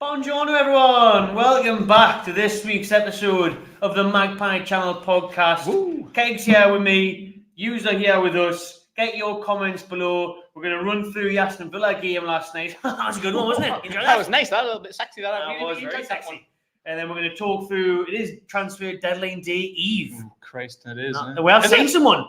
Buongiorno everyone, welcome back to this week's episode of the Magpie Channel podcast. Keg's here with me, yous are here with us. Get your comments below. We're going to run through the Aston Villa game last night. That was a good one, wasn't it? That was nice, that a little bit sexy. That was very sexy. And then we're going to talk through, it is transfer deadline day eve. Oh, Christ, it is. We have seen someone.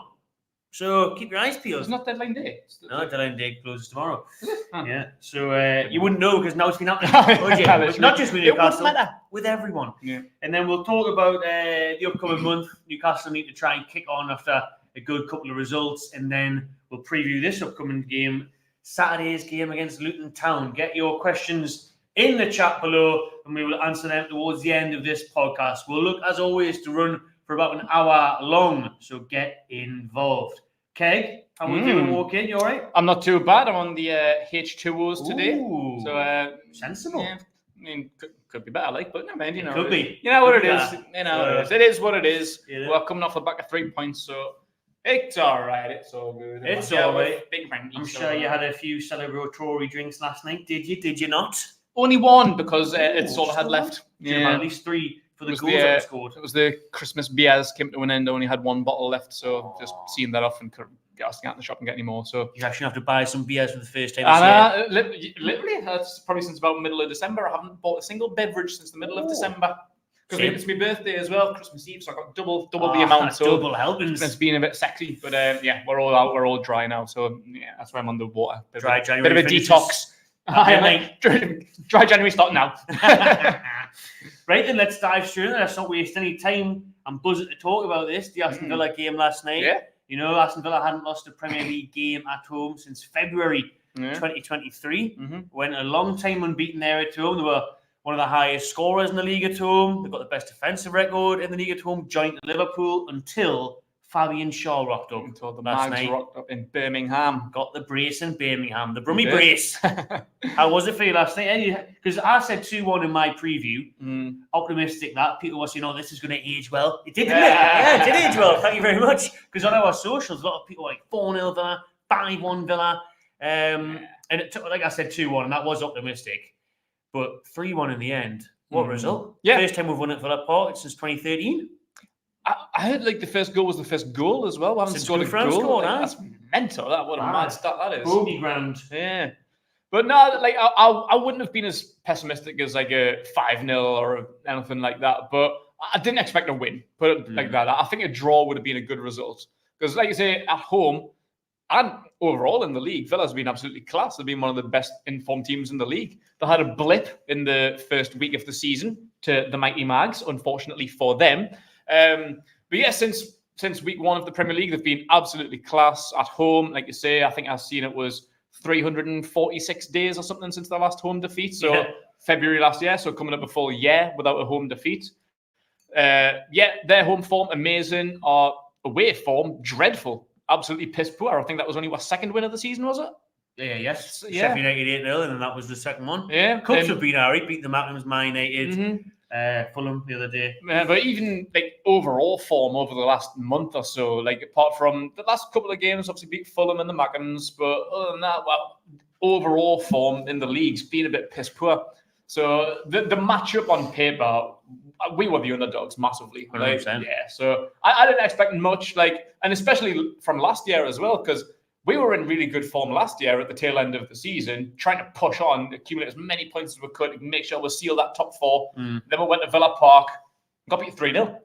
So keep your eyes peeled. It's not deadline day. No, deadline day closes tomorrow. Huh. Yeah. So you wouldn't know because now it's been happening. Would you? Not just with Newcastle, with everyone. Yeah. And then we'll talk about the upcoming month. Newcastle need to try and kick on after a good couple of results. And then we'll preview this upcoming game, Saturday's game against Luton Town. Get your questions in the chat below and we will answer them towards the end of this podcast. We'll look, as always, to run for about an hour long, so get involved. Keg, how are we doing, walking? You all right? I'm not too bad. I'm on the H2Os today. So sensible. Yeah, I mean, could be better, but never mind. You know, could be. You know what it is. You know, it is what it is. Yeah. We're coming off the back of 3 points, so it's all right. It's all good. It's all right. Big ranking. I'm sure you had a few celebratory drinks last night. Did you? Did you not? Only one because it's all I had left. Yeah, at least three. For the goals that scored. It was the Christmas beers came to an end. I only had one bottle left, so just seeing that off and couldn't get out in the shop and get any more. So you actually have to buy some beers for the first time this year. Literally, that's probably since about middle of December. I haven't bought a single beverage since the middle of December because it's my birthday as well, Christmas Eve. So I got double the amount. So double helpings. It's been a bit sexy, but yeah, we're all out. We're all dry now. So yeah, that's why I'm on the water. Dry January. Bit of a detox. Dry January starting now. Right, then let's dive straight in. Let's not waste any time. I'm buzzing to talk about this. The Aston Villa game last night. Yeah. You know, Aston Villa hadn't lost a Premier League game at home since February 2023. Went a long time unbeaten there at home. They were one of the highest scorers in the league at home. They've got the best defensive record in the league at home, joint Liverpool, until Fabian Sch3r rocked up. Until the Mags rocked up in Birmingham. Got the brace in Birmingham, the Brummy brace. How was it for you last night? Because I said 2-1 in my preview. Optimistic that people were saying, oh, this is going to age well. It did, didn't it? Yeah, it did age well. Thank you very much. Because on our socials, a lot of people were like 4-0 Villa, 5-1 Villa. And it took, like I said, 2-1, and that was optimistic. But 3-1 in the end. What result? Yeah. First time we've won at Villa Park since 2013. I heard like the first goal was the first goal as well. We haven't scored a goal. That's mental. What a mad stat that is. Bogey ground. Yeah. But no, like I wouldn't have been as pessimistic as like a 5-0 or anything like that. But I didn't expect a win. Put it like that. I think a draw would have been a good result. Because like you say, at home and overall in the league, Villa's been absolutely class. They've been one of the best informed teams in the league. They had a blip in the first week of the season to the Mighty Mags, unfortunately for them. But yeah, since week one of the Premier League, they've been absolutely class at home. Like you say, I think I've seen it was 346 days or something since their last home defeat. So February last year, so coming up a full year without a home defeat. Their home form, amazing. Our away form, dreadful. Absolutely piss poor. I think that was only what, second win of the season, was it? Yes. Sheffield United 8-0, and then that was the second one. Yeah. Cups have been alright. Beat the Mountains, Man United. Fulham the other day. But even like overall form over the last month or so, like apart from the last couple of games, obviously beat Fulham and the Mackens, but other than that, well, overall form in the league's been a bit piss poor. So the matchup on paper, we were the underdogs massively. Like, so I didn't expect much, and especially from last year as well, because we were in really good form last year at the tail end of the season, trying to push on, accumulate as many points as we could, make sure we seal that top four. Then we went to Villa Park, got beat 3-0.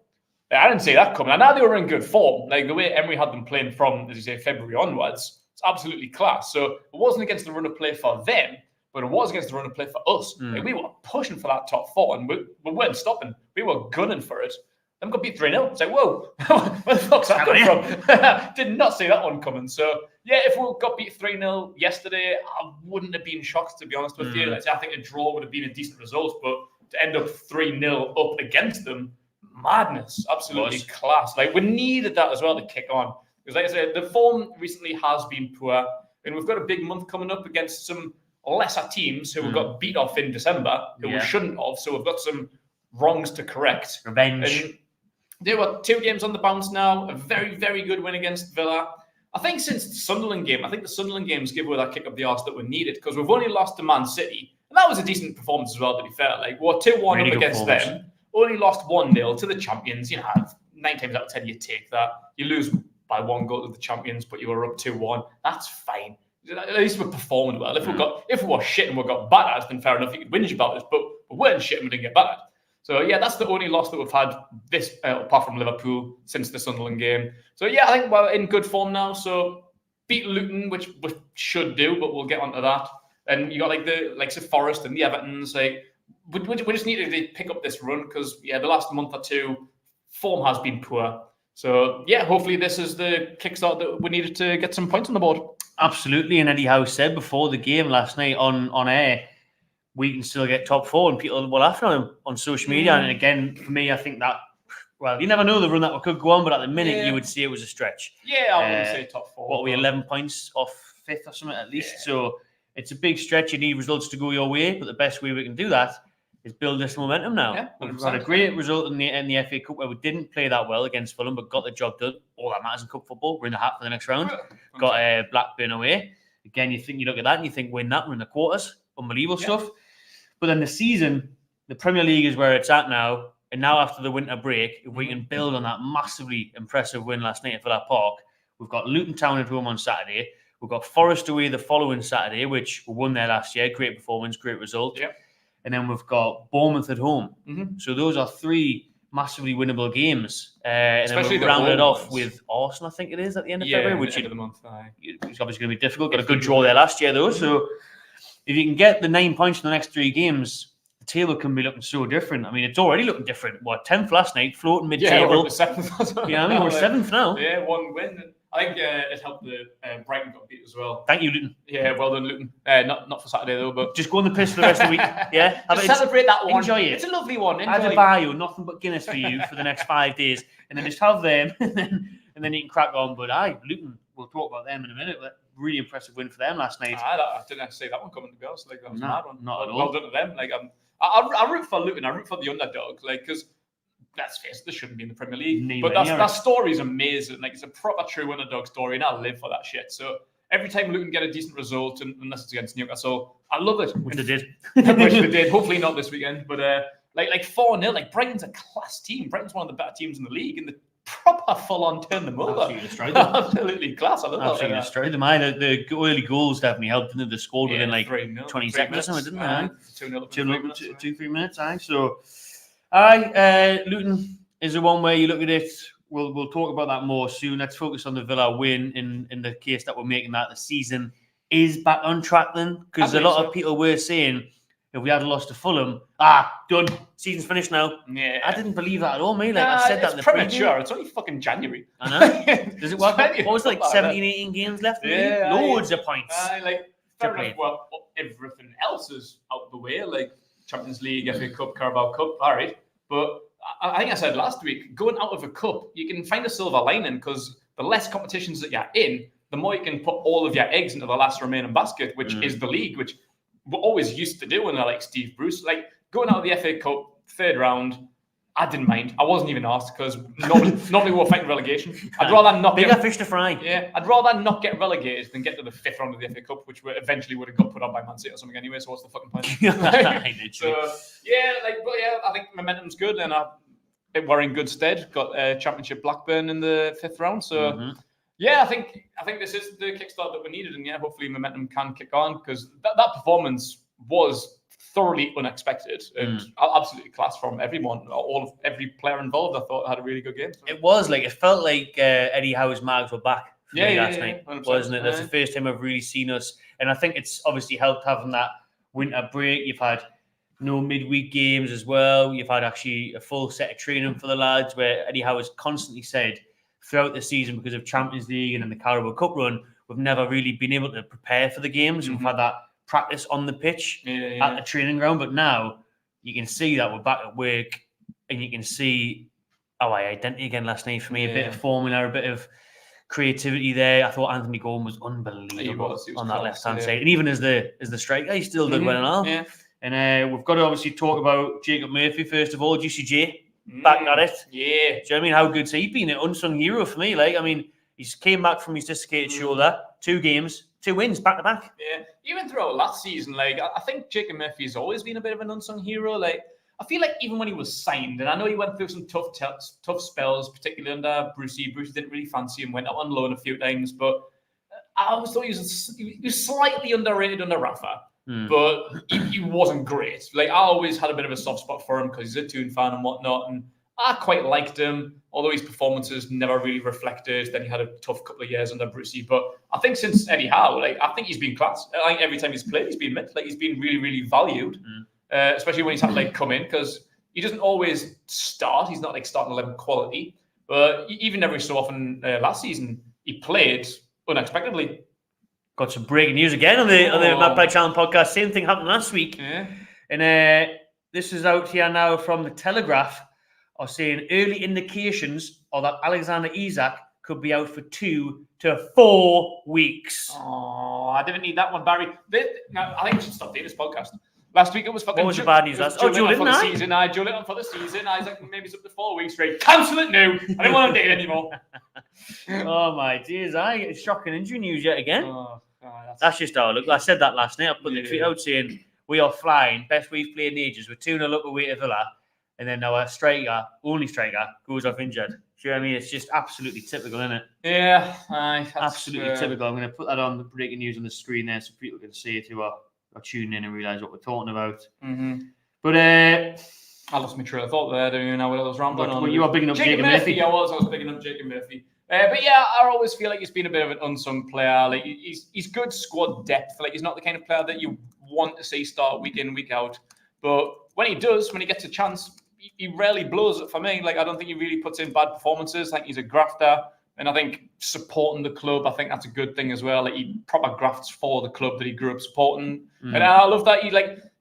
I didn't see that coming. I know they were in good form. Like the way Emery had them playing from, as you say, February onwards, it's absolutely class. So it wasn't against the run of play for them, but it was against the run of play for us. Like, we were pushing for that top four, and we weren't stopping. We were gunning for it. Then got beat 3-0. It's like, whoa, where the fuck's that come from? Did not see that one coming. So, yeah, if we got beat 3-0 yesterday, I wouldn't have been shocked, to be honest with you. I think a draw would have been a decent result, but to end up 3-0 up against them, madness. Absolutely class. Like, we needed that as well to kick on. Because, like I said, the form recently has been poor, and we've got a big month coming up against some lesser teams who we got beat off in December, who we shouldn't have. So we've got some wrongs to correct. Revenge. And there were 2 games on the bounce now. A very, very good win against Villa. I think since the Sunderland game, the Sunderland games give away that kick up the arse that we needed, because we've only lost to Man City And that was a decent performance as well, to be fair. Like, we're 2-1 Really up good against them. Only lost 1-0 to the champions. 9 times out of 10 you take that. You lose by 1 goal to the champions, but you were up 2-1. That's fine. At least we're performing well. If we were shit and we got battered, then fair enough, you could whinge about us. But we weren't shit and we didn't get battered. So yeah, that's the only loss that we've had this apart from Liverpool since the Sunderland game. So yeah, I think we're in good form now. So beat Luton, which we should do, but we'll get onto that. And you got the likes of Forest and the Evertons. We just need to pick up this run because the last month or two form has been poor. So yeah, hopefully this is the kickstart that we needed to get some points on the board. Absolutely, and Eddie Howe said before the game last night on air, we can still get top 4, and people will laugh at him on social media. And again, for me, I think that, well, you never know the run that we could go on, but at the minute, you would say it was a stretch. Yeah, I wouldn't say top 4. What, we 11 points off 5th or something at least? Yeah. So it's a big stretch. You need results to go your way, but the best way we can do that is build this momentum now. Yeah, we've had a great result in the FA Cup where we didn't play that well against Fulham, but got the job done. All that matters in cup football. We're in the hat for the next round. Got Blackburn away. Again, you look at that and you think, win that, we're in the quarters. Unbelievable stuff. But then the season, the Premier League is where it's at now. And now after the winter break, if we can build on that massively impressive win last night at Villa Park, we've got Luton Town at home on Saturday. We've got Forest away the following Saturday, which we won there last year. Great performance, great result. Yep. And then we've got Bournemouth at home. So those are 3 massively winnable games. Especially and then we're rounded off with Arsenal, I think it is, at the end of February. Which end of the month. It's obviously going to be difficult. Got a good draw there last year, though. So if you can get the 9 points in the next 3 games, the table can be looking so different. I mean, it's already looking different. 10th last night, floating mid-table. We're 7th. We're 7th now. Yeah, 1 win. I think it helped the Brighton got beat as well. Thank you, Luton. Yeah, well done, Luton. Not for Saturday though, but just go on the piss for the rest of the week. Yeah, celebrate that one. Enjoy it. It's a lovely one. I had a bio, nothing but Guinness for you for the next 5 days, and then just have them, and then you can crack on. But Luton, we'll talk about them in a minute. But really impressive win for them last night. I didn't see that one coming, to be honest. That was a mad one. Not at all. Well done to them. I root for Luton. I root for the underdog. Because let's face it, this shouldn't be in the Premier League. But that story is amazing. It's a proper true underdog story, and I live for that shit. So every time Luton get a decent result, unless it's against Newcastle, I love it. Which they did. Which they did. Hopefully not this weekend. But 4-0, Brighton's a class team. Brighton's one of the better teams in the league, and the proper full-on turn them over. Absolutely destroyed them. Absolutely class. I love that. Absolutely destroyed them. The early goals definitely helped, didn't they? They scored within 20 seconds, didn't they? 2-3 minutes. So, Luton is the one where you look at it. We'll talk about that more soon. Let's focus on the Villa win in the case that we're making that the season is back on track then, because a lot of people were saying if we had lost to Fulham, done, season's finished now. Yeah, I didn't believe that at all, mate. I said that in the premature. preview. It's only fucking January. I know. Does it work? What was 17, 18 games left? Loads of points. Fair enough. Well, everything else is out the way, Champions League, FA Cup, Carabao Cup. All right, but I think I said last week, going out of a cup, you can find a silver lining because the less competitions that you're in, the more you can put all of your eggs into the last remaining basket, which is the league, which we're always used to doing. Steve Bruce, going out of the FA Cup, 3rd round, I didn't mind. I wasn't even asked because normally we're fighting relegation. I'd rather not bigger fish to fry. Yeah, I'd rather not get relegated than get to the 5th round of the FA Cup, which eventually would have got put on by Man City or something anyway. So what's the fucking point? I think momentum's good, and we're in good stead. Got Championship Blackburn in the 5th round, so. Yeah, I think this is the kickstart that we needed, and hopefully momentum can kick on because that performance was thoroughly unexpected and absolutely class from everyone. Every player involved, I thought, had a really good game. So. It was it felt like Eddie Howe's mags were back last night, wasn't it? That's the first time I've really seen us, and I think it's obviously helped having that winter break. You've had no midweek games as well. You've had actually a full set of training for the lads, where Eddie Howe has constantly said throughout the season, because of Champions League and then the Carabao Cup run, we've never really been able to prepare for the games. We've had that practice on the pitch at the training ground, but now you can see that we're back at work, and you can see our identity again last night for me. A bit of formula, a bit of creativity there. I thought Anthony Gordon was unbelievable he was on that left-hand side, and even as the striker, he still did well enough. Yeah. And we've got to obviously talk about Jacob Murphy first of all. Juicy J. Back at it. Yeah. Do you know what I mean? How good's he been? An unsung hero for me. He's came back from his dislocated shoulder, 2 games, 2 wins back to back. Yeah, even throughout last season, like I think Jacob Murphy has always been a bit of an unsung hero. Like I feel like even when he was signed, and I know he went through some tough spells, particularly under Brucey. Brucey didn't really fancy him, went out on loan a few times, but I always thought he was slightly underrated under Rafa. But he wasn't great. Like I always had a bit of a soft spot for him because he's a Toon fan and whatnot, and I quite liked him. Although his performances never really reflected. Then he had a tough couple of years under Brucey. But I think since Eddie Howe, like I think he's been class. I think every time he's played, he's been mid. Like he's been really, really valued, especially when he's had to like come in because he doesn't always start. He's not like starting 11 quality. But even every so often last season, he played unexpectedly. Got some breaking news again on the Magpie Channel podcast. Same thing happened last week. Yeah. And this is out here now from the Telegraph, are saying early indications are that Alexander Isak could be out for 2 to 4 weeks. Oh, I didn't need that one, Barry. I think we should stop doing this podcast. Last week it was fucking... What was the bad news last week? Julian for the season. Julian for the season. Isaac, maybe it's up to 4 weeks straight. Cancel it now. I don't want to date anymore. Oh my dears, it's shocking injury news yet again. That's just how I look. I said that last night. I put the tweet out saying we are flying, best we've played in ages. We're 2-0 up away to Villa, and then our only striker, goes off injured. Do you know what I mean? It's just absolutely typical, isn't it? Yeah, absolutely typical. I'm going to put that on the breaking news on the screen there so people can see it who are tuning in and realise what we're talking about. But I lost my train of thought there. I don't even know what I was rambling on. Well, you were bigging up Jacob Murphy. I was bigging up Jacob Murphy. But yeah, I always feel like he's been a bit of an unsung player. Like he's good squad depth. Like he's not the kind of player that you want to see start week in, week out. But when he gets a chance, he rarely blows it for me. Like I don't think he really puts in bad performances. I think he's a grafter. And I think supporting the club, I think that's a good thing as well. Like he proper grafts for the club that he grew up supporting. And I love that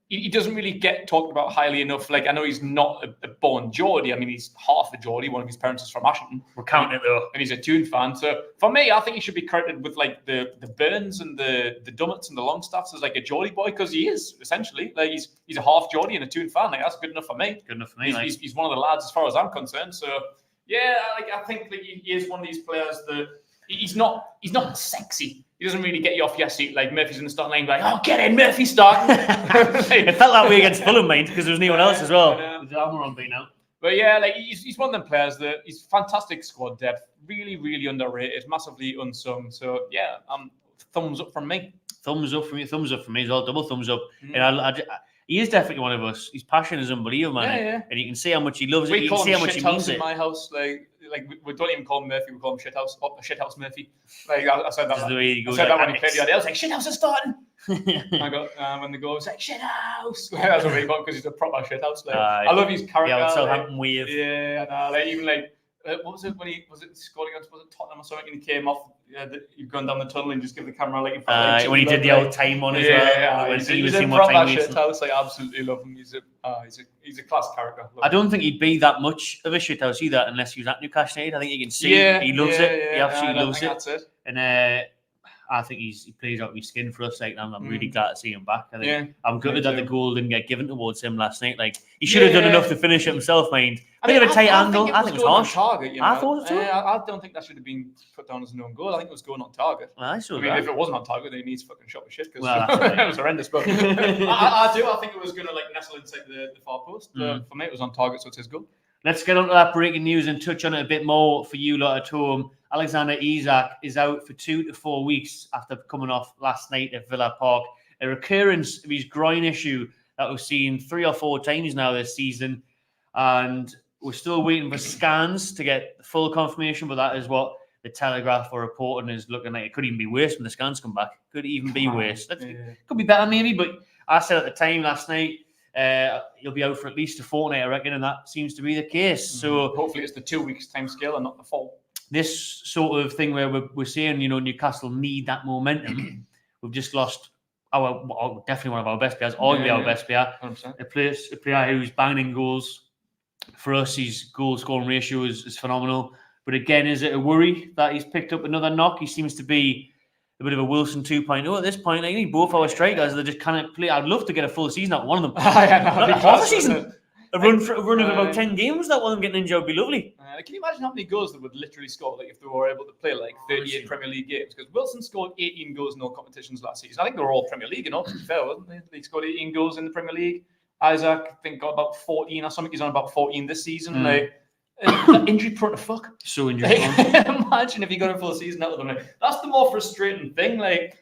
he doesn't really get talked about highly enough. Like I know he's not a born Geordie. I mean, he's half a Geordie. One of his parents is from Ashton. We're counting it though. And he's a Toon fan. So for me, I think he should be credited with like the Burns and the Dummets and the Longstaffs as like a Geordie boy because he is essentially like he's a half Geordie and a Toon fan. Like that's good enough for me. Good enough for me. He's one of the lads as far as I'm concerned. So yeah, like I think that he is one of these players that he's not sexy. He doesn't really get you off your seat. Like Murphy's in the starting line, like, oh, get in, Murphy, start. It felt that way against Fulham, mate, because there was no one else as well. The armour on being out. But yeah, like he's one of them players that he's fantastic squad depth, really, really underrated, massively unsung. So yeah, thumbs up from me. Thumbs up for me as well. Double thumbs up. And he is definitely one of us. His passion is unbelievable, man. Yeah. And you can see how much he loves it. You can see how much he means it. In my house, like we don't even call him Murphy, we call him Shithouse Murphy. Like I said that. I said that when he played the other day. I was like, Shithouse is starting. I got when the goal was like Shithouse. That's what we got because he's a proper Shithouse. Like I love his character. Yeah, Southampton wave. Yeah, like even like what was it when he scored against Tottenham or something and he came off? You've gone down the tunnel and just give the camera like when he did the old time on as well. Yeah, he's a proper shithouse. I absolutely love him. He's a class character. I don't think he'd be that much of a shithouse either unless he was at Newcastle United. I think you can see he loves it. He absolutely loves it. That's it. And I think he plays out his skin for us. Like I'm really glad to see him back. I think I'm gutted that the goal didn't get given towards him last night. Like he should have done enough to finish it himself, mind. A bit of a tight angle. I think it was harsh. Target, you know? I thought so. I don't think that should have been put down as a known goal. I think it was going on target. Well, I mean, if it wasn't on target, then he needs fucking shot with shit because it was horrendous. But I think it was going to like nestle inside the far post. For me, it was on target, so it's his goal. Let's get on to that breaking news and touch on it a bit more for you lot at home. Alexander Isak is out for 2 to 4 weeks after coming off last night at Villa Park. A recurrence of his groin issue that we've seen 3 or 4 times now this season. And we're still waiting for scans to get full confirmation, but that is what the Telegraph are reporting is looking like. It could even be worse when the scans come back. Could even be worse. Could be better maybe, but I said at the time last night, he'll be out for at least a fortnight, I reckon, and that seems to be the case. So hopefully it's the 2 weeks time scale and not the full. This sort of thing where we're saying, Newcastle need that momentum. We've just lost definitely one of our best players, arguably our best player. 100%. A player who's banging goals. For us, his goal scoring ratio is phenomenal. But again, is it a worry that he's picked up another knock? He seems to be a bit of a Wilson 2.0 at this point. I need both our strikers. They just kind of play. I'd love to get a full season out of one of them. Half a season. A run of about 10 games that one getting injured would be lovely. Can you imagine how many goals they would literally score if they were able to play 38 Premier League games? Because Wilson scored 18 goals in all competitions last season. I think they were all Premier League, to be fair, wasn't they? They scored 18 goals in the Premier League. Isak, I think, got about 14 or something. He's on about 14 this season. Injury prone to fuck. So injury prone. Imagine if you got a full season out of them. That's the more frustrating thing. It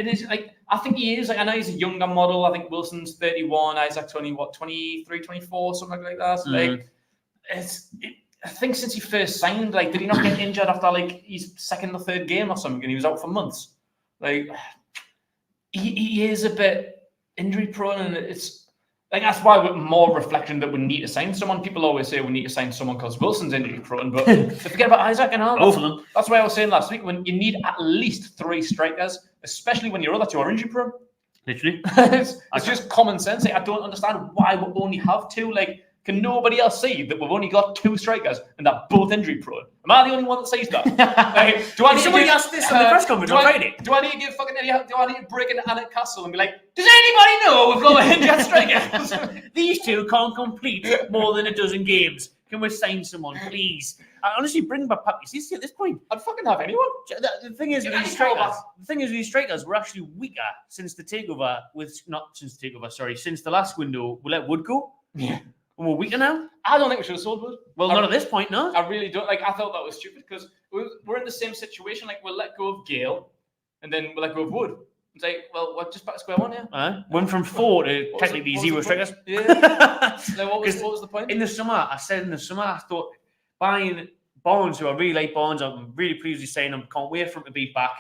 is I think he is. I know he's a younger model. I think Wilson's 31, Isak's 23, 24, something like that. So, I think since he first signed, did he not get injured after his second or third game or something, and he was out for months? He is a bit injury prone, and it's that's why we're more reflection that we need to sign someone. People always say we need to sign someone because Wilson's injury prone, but they forget about Isak and all. Both of them. That's why I was saying last week, when you need at least 3 strikers, especially when your other 2 are injury prone. Literally. it's just common sense. I don't understand why we only have 2. Can nobody else see that we've only got 2 strikers and they're both injury prone? Am I the only one that sees that? Somebody asked this on the press conference on Friday. Do I need to give fucking do I need to break into Newcastle and be like, does anybody know we've got injured strikers? These 2 can't complete more than a dozen games. Can we sign someone, please? I honestly bring back Papi Cisse at this point. I'd fucking have anyone. The thing is, with these strikers, we're actually weaker since the takeover. Since the last window, we let Wood go. Yeah. We're weaker now. I don't think we should have sold Wood. Well, not at this point, no. I really don't. I thought that was stupid because we're in the same situation. We'll let go of Gale, and then we'll let go of Wood. It's well, we're just back to square one here. Went from 4 to technically 0 strikers. Yeah. What was the point? In the summer, I thought buying Barnes, who I really like Barnes. I'm really pleased with saying I can't wait for him to be back.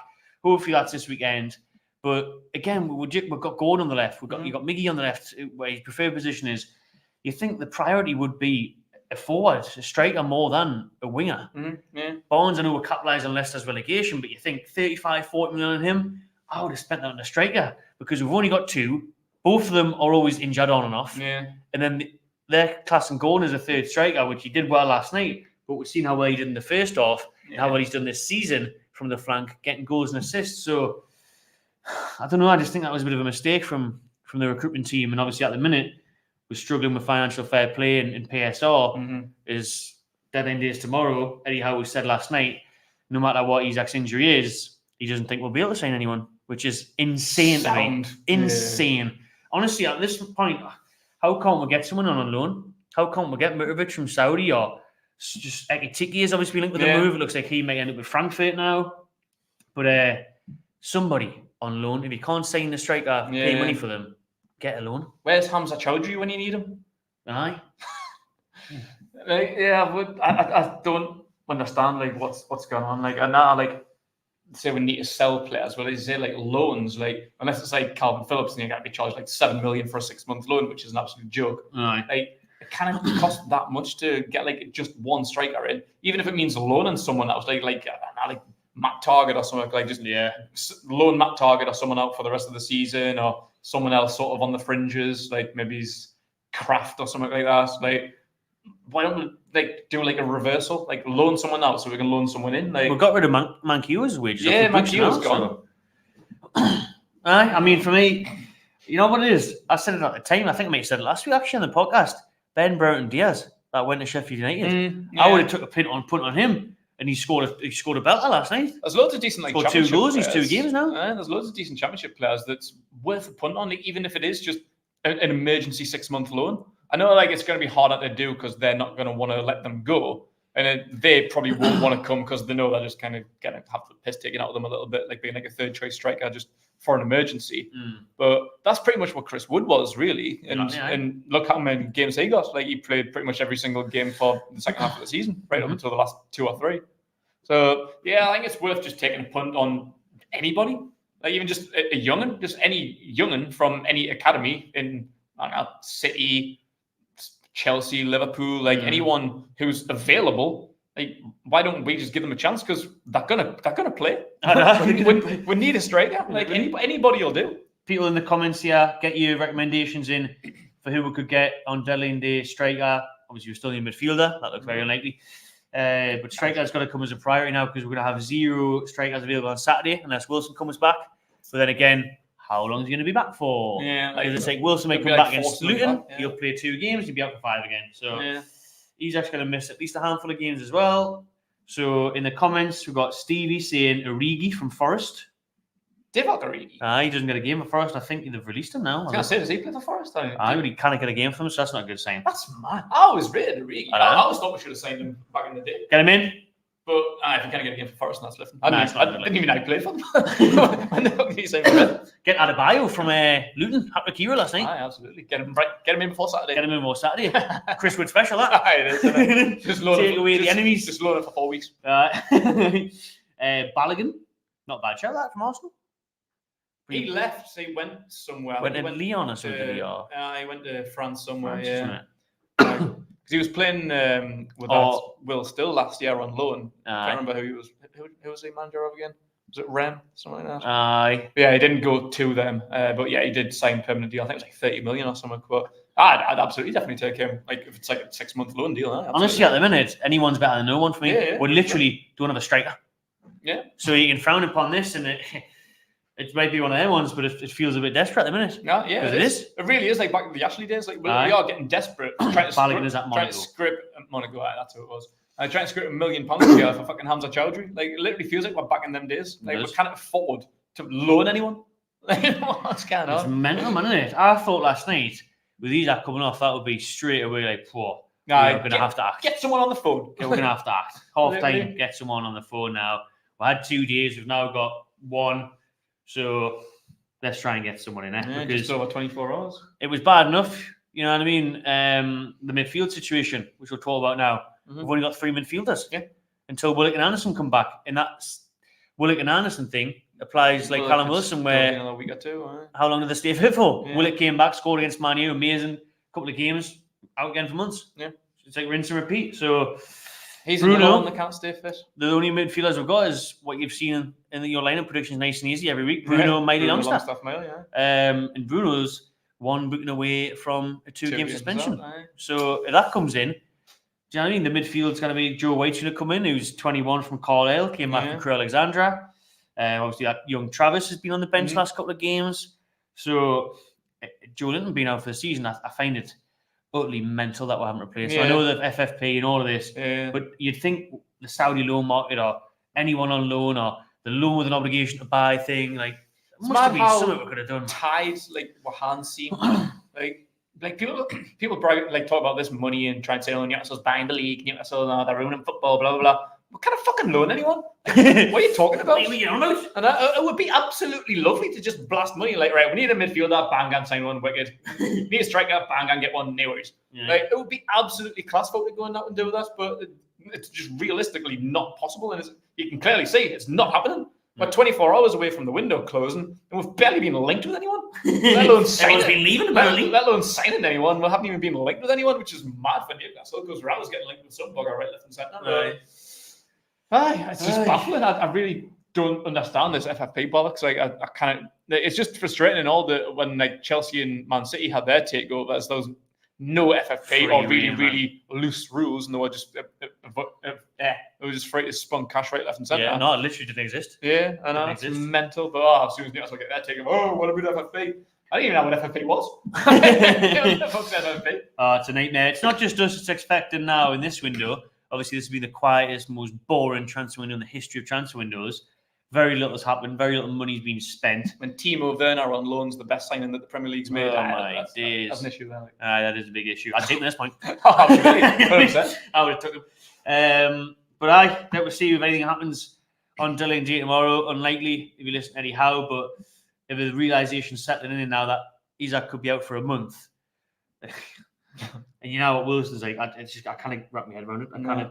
Hopefully that's this weekend. But again, we've got Gordon on the left. You've got Miggy on the left, where his preferred position is. You think the priority would be a forward, a striker more than a winger. Barnes, I know we're capitalising on Leicester's relegation, but you think 35, 40 million on him, I would have spent that on a striker because we've only got 2. Both of them are always injured on and off. Yeah. And then they're classing Gordon as a third striker, which he did well last night, but we've seen how well he did in the first half and how well he's done this season from the flank, getting goals and assists. So, I don't know, I just think that was a bit of a mistake from the recruitment team. And obviously at the minute, we're struggling with financial fair play and PSR is dead end days tomorrow. Eddie Howe said last night, no matter what Isak's injury is, he doesn't think we'll be able to sign anyone, which is insane to me. Insane. Yeah. Honestly, at this point, how can't we get someone on loan? How can't we get Mitrovic from Saudi or just Ekitike has obviously linked with the move. It looks like he may end up with Frankfurt now. But somebody on loan, if you can't sign the striker, pay money for them. Get a loan. Where's Hamza Chowdhury when you need him? Aye. I don't understand what's going on. And now say we need to sell players. Well, they say loans. Unless it's Calvin Phillips, and you got to be charged 7 million for a 6-month loan, which is an absolute joke. Aye. It can't cost that much to get just one striker in, even if it means loaning someone else, like Matt Target or something, loan Matt Target or someone out for the rest of the season, or someone else sort of on the fringes, maybe he's Kraft or something like that. Why don't we do a reversal, loan someone out so we can loan someone in? We got rid of Mankiwa's wages. Yeah, Mankiwa's gone. I mean, for me, you know what it is? I said it at the time. I think I might have said it last week actually on the podcast. Ben Brereton Diaz that went to Sheffield United. I would have took a punt on him. And he scored a belter last night. There's loads of decent scored 2 goals. He's 2 games now. There's loads of decent championship players that's worth a punt on, even if it is just an emergency 6-month loan. I know it's going to be harder to do because they're not going to want to let them go, and they probably won't want to come because they know they're just kind of going to have the piss taken out of them a little bit, being a third choice striker just for an emergency. But that's pretty much what Chris Wood was, really. And look how many games he got. He played pretty much every single game for the second half of the season, right up until the last 2 or 3. So, I think it's worth just taking a punt on anybody. Even just a young'un, just any young'un from any academy in City, Chelsea, Liverpool, anyone who's available. Why don't we just give them a chance? Because they're gonna play. we need a striker. Anybody will do. People in the comments here, get your recommendations in for who we could get on deadline day striker. Obviously, we're still in midfielder. That looks very unlikely. But striker's got to come as a priority now because we're going to have 0 strikers available on Saturday unless Wilson comes back. So then again, how long is he going to be back for? Yeah, Like, it's like Wilson may come back against Luton. He'll play 2 games. He'll be out for 5 again. So he's actually going to miss at least a handful of games as well. So in the comments, we've got Stevie saying Origi from Forest. Divock Origi. He doesn't get a game for Forest. I think they've released him now. I was going to say, does he play for Forest? But he can't get a game for them, so that's not a good sign. That's mad. I always rated Origi. I always thought we should have signed him back in the day. Get him in. But if you can't get a game for Forest, that's lifting. I didn't even know he played for them. When the fuck did he sign for them? Get Adebayo from Luton. Hat-trick hero last night. Absolutely. Get him in before Saturday. Chris Wood special, that. Just take away the enemies. Just load it for 4 weeks. Balogun. Not bad shout, that from Arsenal. He left, so he went somewhere. Went to Lyon or something. He went to France somewhere, Because he was playing with Will Still last year on loan. I can't remember who he was. Who was he manager of again? Was it Rem? Something like that. Yeah, he didn't go to them. But yeah, he did sign a permanent deal. I think it was like 30 million or something. But I'd absolutely definitely take him. Like if it's like a 6-month loan deal. Honestly, at the minute, anyone's better than no one for me. Yeah. We literally don't have a striker. Yeah. So you can frown upon this, and it might be one of them ones, but it feels a bit desperate at the minute. Yeah, because it is. It really is like back in the Ashley days. Like we are getting desperate, trying to script Monaco. That's who it was. Trying to script £1 million a year for fucking Hamza Chowdhury. Like it literally feels like we're back in them days. Like we can't afford to loan anyone. Like what's going on? It's mental, man, isn't it? I thought last night with Isak coming off, that would be straight away like, whoa. We're going to have to act. Get someone on the phone. We're going to have to act. Half time, get someone on the phone now. We had 2 days. We've now got 1. So let's try and get someone in there. Yeah, because just over 24 hours. It was bad enough. You know what I mean? The midfield situation, which we'll talk about now. We've only got 3 midfielders. Yeah. Until Willock and Anderson come back. And that Willock and Anderson thing applies like Callum Wilson, where another week or 2. How long did they stay fit for? Yeah. Willock came back, scored against Man U, amazing couple of games, out again for months. Yeah. It's like rinse and repeat. So he's Bruno, one that can't stay fit. The only midfielders we've got is what you've seen in your lineup predictions, nice and easy every week. Bruno, Miley Longstaff. And Bruno's 1 booking away from a 2-game suspension. So if that comes in, do you know what I mean? The midfield's going to be Joe White's going to come in, who's 21 from Carlisle, came back from Crewe Alexandra. Obviously, that young Travis has been on the bench last couple of games. So Joe Linton being out for the season, I find it utterly mental that we haven't replaced. So I know that FFP and all of this, but you'd think the Saudi loan market or anyone on loan or the loan with an obligation to buy thing, like it must have been something we could have done. Ties like Wahansi, like people like talk about this money and try and say, oh, Newcastle's buying the league, Newcastle, they're ruining football, blah blah blah. What kind of fucking loan anyone? Like, what are you talking about? What are you on about? And it would be absolutely lovely to just blast money. Like, right, we need a midfielder, bang, and sign one, wicked. We need a striker, bang, and get one, no worries. Like, it would be absolutely class for to go out and do that, but it's just realistically not possible. And you can clearly see it's not happening. We're 24 hours away from the window closing, and we've barely been linked with anyone. Let alone signing. Been leaving, apparently. Let alone signing anyone. We haven't even been linked with anyone, which is mad for Newcastle, because Ralph's getting linked with some bugger right, left, and centre. It's just baffling. I really don't understand this FFP bollocks. Like I kind of, it's just frustrating and all that when like Chelsea and Man City had their takeovers. There was no FFP or really loose rules, and they were just free to spunk cash right, left, and centre. Yeah, no, it literally didn't exist. Yeah, I know it's mental. But as soon as Newcastle get their takeover, what about FFP? I didn't even know what FFP was. What the fuck's FFP? It's a nightmare. It's not just us. It's expected now in this window. Obviously, this will be the quietest, most boring transfer window in the history of transfer windows. Very little has happened. Very little money's been spent. When Timo Werner on loan's the best signing that the Premier League's made. Oh, my days. That's an issue there. That is a big issue. I'd take this point. Absolutely. 100%. I would have took him. But we'll see if anything happens on Dilling Day tomorrow. Unlikely if you listen to Eddie Howe, but if the realisation settling in now that Isak could be out for a month. And you know what Wilson's like, I can't wrap my head around it.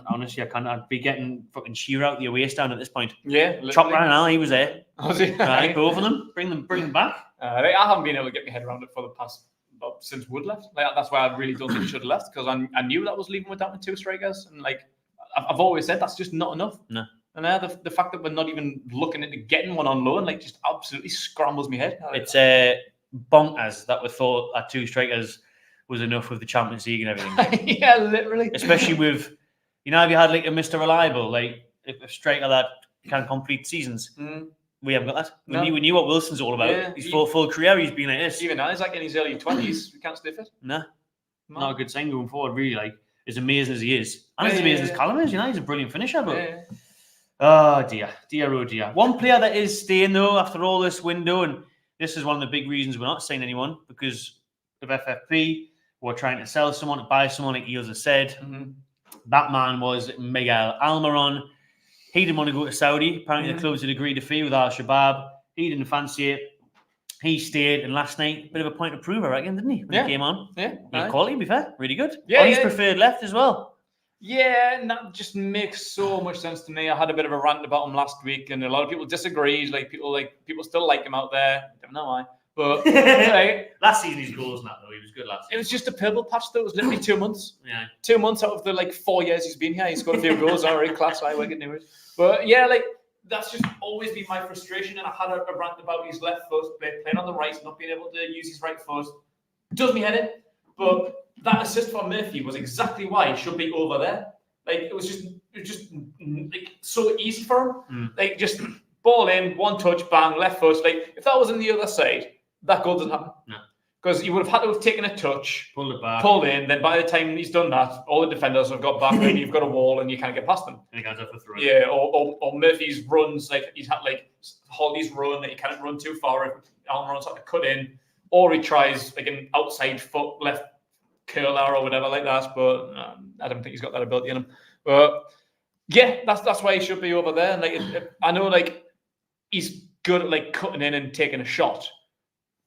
Honestly, I can't. I'd be getting fucking Sch3r out the away stand at this point. Yeah, literally. Chop Ryan Allen, he was there. Was he? Right, both of them. Bring them back. I haven't been able to get my head around it for the past since Wood left. Like that's why I really don't think he should have left, because I knew that was leaving without 2 strikers, and like I've always said, that's just not enough. No. And the fact that we're not even looking into getting one on loan, like, just absolutely scrambles my head. It's bonkers that we thought our 2 strikers was enough with the Champions League and everything. Yeah, literally. Especially with, have you had like a Mr. Reliable, like a striker that can complete seasons? We haven't got that. No. We knew what Wilson's all about. Yeah, His full career, he's been like this. Even Isak in his early 20s, we can't stay fit. No. Not a good sign going forward, really. Like, as amazing as he is. And as amazing as Callum is, he's a brilliant finisher. But oh, dear. One player that is staying, though, after all this window, and this is one of the big reasons we're not signing anyone, because of FFP. We're trying to sell someone, to buy someone, like Eels has said. Mm-hmm. That man was Miguel Almir3n. He didn't want to go to Saudi. Apparently, the clubs had agreed a fee with Al-Shabaab. He didn't fancy it. He stayed, and last night, bit of a point of prove, I reckon, didn't he? When he came on. Yeah. Quality, to be fair. Really good. Yeah, he's preferred left as well. Yeah, and that just makes so much sense to me. I had a bit of a rant about him last week, and a lot of people disagreed. People still like him out there. I don't know why. But last season, his goals and that, though, he was good last season. It was just a purple patch, though. It was literally 2 months. Yeah. 2 months out of the 4 years he's been here. He's scored a few goals. All right, class. I work at Newcastle. But yeah, that's just always been my frustration. And I had a rant about his left foot, playing on the right, not being able to use his right foot. Does me head in. But that assist from Murphy was exactly why he should be over there. It was just so easy for him. Just ball in, one touch, bang, left foot. If that was on the other side, that goal doesn't happen. No. Because he would have had to have taken a touch, pulled it back, pulled in. Then by the time he's done that, all the defenders have got back, and you've got a wall, and you can't get past them. And he goes up the throat. Yeah, or Murphy's runs, he's had Holly's run that he can't run too far. If Almiron's had to cut in, or he tries an outside foot left curler or whatever like that. But I don't think he's got that ability in him. But yeah, that's why he should be over there. And I know he's good at cutting in and taking a shot,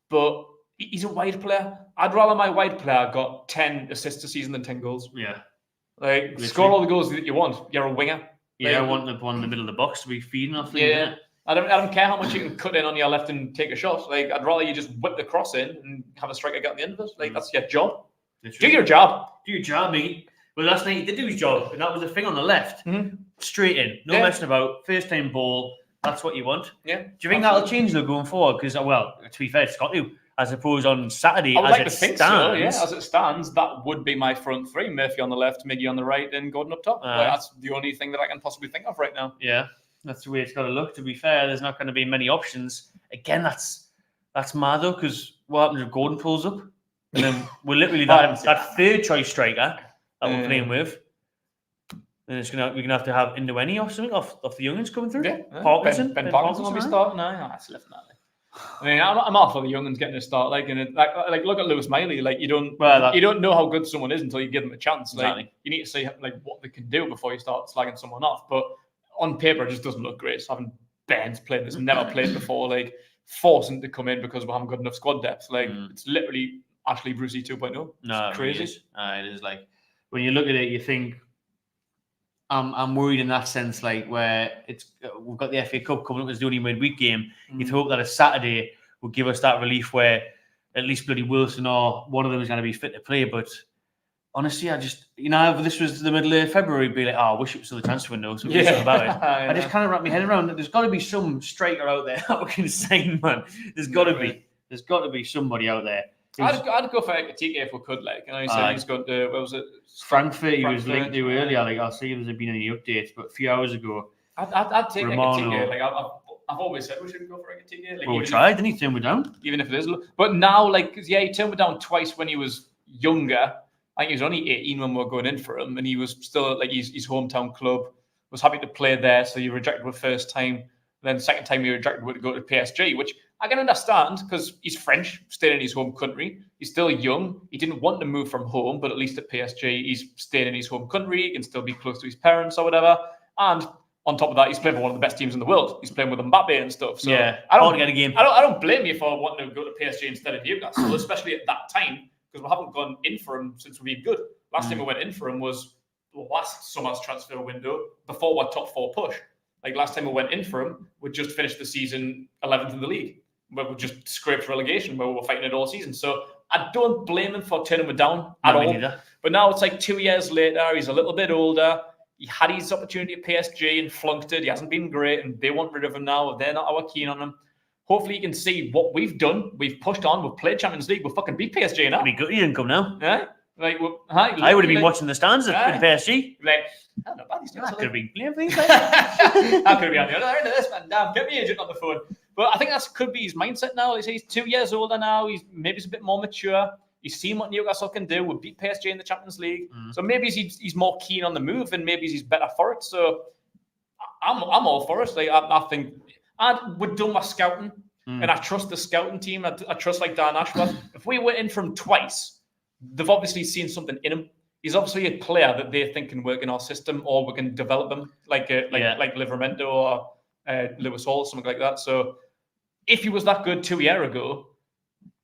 but he's a wide player. I'd rather my wide player got 10 assists a season than 10 goals. Yeah. Score all the goals that you want. You're a winger. Yeah, I want the one in the middle of the box to be feeding off. Yeah. I don't care how much you can cut in on your left and take a shot. I'd rather you just whip the cross in and have a striker get on the end of it. That's your job. Do your job. Do your job, mate. Well, last night he did do his job, and that was the thing on the left. Mm-hmm. Straight in. No messing about. First time ball. That's what you want. Yeah. Do you think that'll change, though, going forward? Because, to be fair, it's got to. I suppose on Saturday, I would like to think so, yeah. As it stands, that would be my front three. Murphy on the left, Miggy on the right, and Gordon up top. That's the only thing that I can possibly think of right now. Yeah, that's the way it's got to look. To be fair, there's not going to be many options. Again, that's mad, though, because what happens if Gordon pulls up? And then we're literally that third choice striker that we're playing with. And we're going to have Indeweny or something off the youngins coming through. Yeah. Parkinson. Ben Parkinson will be starting now. That's left now. I mean, I'm all for the young'uns getting a start. Look at Lewis Miley. You don't know how good someone is until you give them a chance. Exactly. You need to see what they can do before you start slagging someone off. But on paper, it just doesn't look great. So having Ben's played that's never played before, forcing to come in because we haven't got enough squad depth. It's literally Ashley Brucey 2.0. No, it's crazy. It is when you look at it, you think. I'm worried in that sense, where we've got the FA Cup coming up as the only midweek game. You'd hope that a Saturday will give us that relief where at least bloody Wilson or one of them is going to be fit to play. But honestly, I just, if this was the middle of February, it'd be I wish it was still the transfer window. So we something about it. I just can't wrap my head around it. There's got to be some striker out there that we can sign, man. There's got to be. There's got to be somebody out there. I'd go for Ekatike if we could. He said he's got where was it? Frankfurt. He was linked to earlier. I'll see if there's been any updates. But a few hours ago, I'd take Ekatike. I've always said we should go for Ekatike. We tried. Didn't he turn me down? Even if it is, but now, he turned me down twice when he was younger. I think he was only 18 when we were going in for him, and he was still his hometown club. Was happy to play there, so he rejected the first time. Then second time he rejected to go to PSG, which I can understand because he's French, staying in his home country. He's still young. He didn't want to move from home, but at least at PSG, he's staying in his home country. He can still be close to his parents or whatever. And on top of that, he's playing for one of the best teams in the world. He's playing with Magpie and stuff. So I don't get a game. I don't blame you for wanting to go to PSG instead of Newcastle, especially at that time, because we haven't gone in for him since we've been good. Last time we went in for him was the last summer's transfer window before our top four push. Last time we went in for him, we just finished the season 11th in the league. Where we just scraped relegation, where we were fighting it all season. So I don't blame him for turning me down at all. But now it's 2 years later. He's a little bit older. He had his opportunity at PSG and flunked it. He hasn't been great, and they want rid of him now. They're not keen on him. Hopefully, you can see what we've done. We've pushed on. We've played Champions League. We'll fucking beat PSG now. It'd be good. He didn't come now. Yeah. Like, I would have been watching the stands at PSG. Like, I don't know about these that could have been playing for that could be on the other end of this, man. Damn, get me agent on the phone. But I think that could be his mindset now. He's 2 years older now. He's a bit more mature. He's seen what Newcastle can do. We beat PSG in the Champions League. So maybe he's more keen on the move, and maybe he's better for it. So I'm all for it. Like, I think we're done with scouting, and I trust the scouting team. I trust like Dan Ashworth. If we went in from twice, they've obviously seen something in him. He's obviously a player that they think can work in our system, or we can develop him like Livramento or Lewis Hall, something like that. So if he was that good 2 years ago,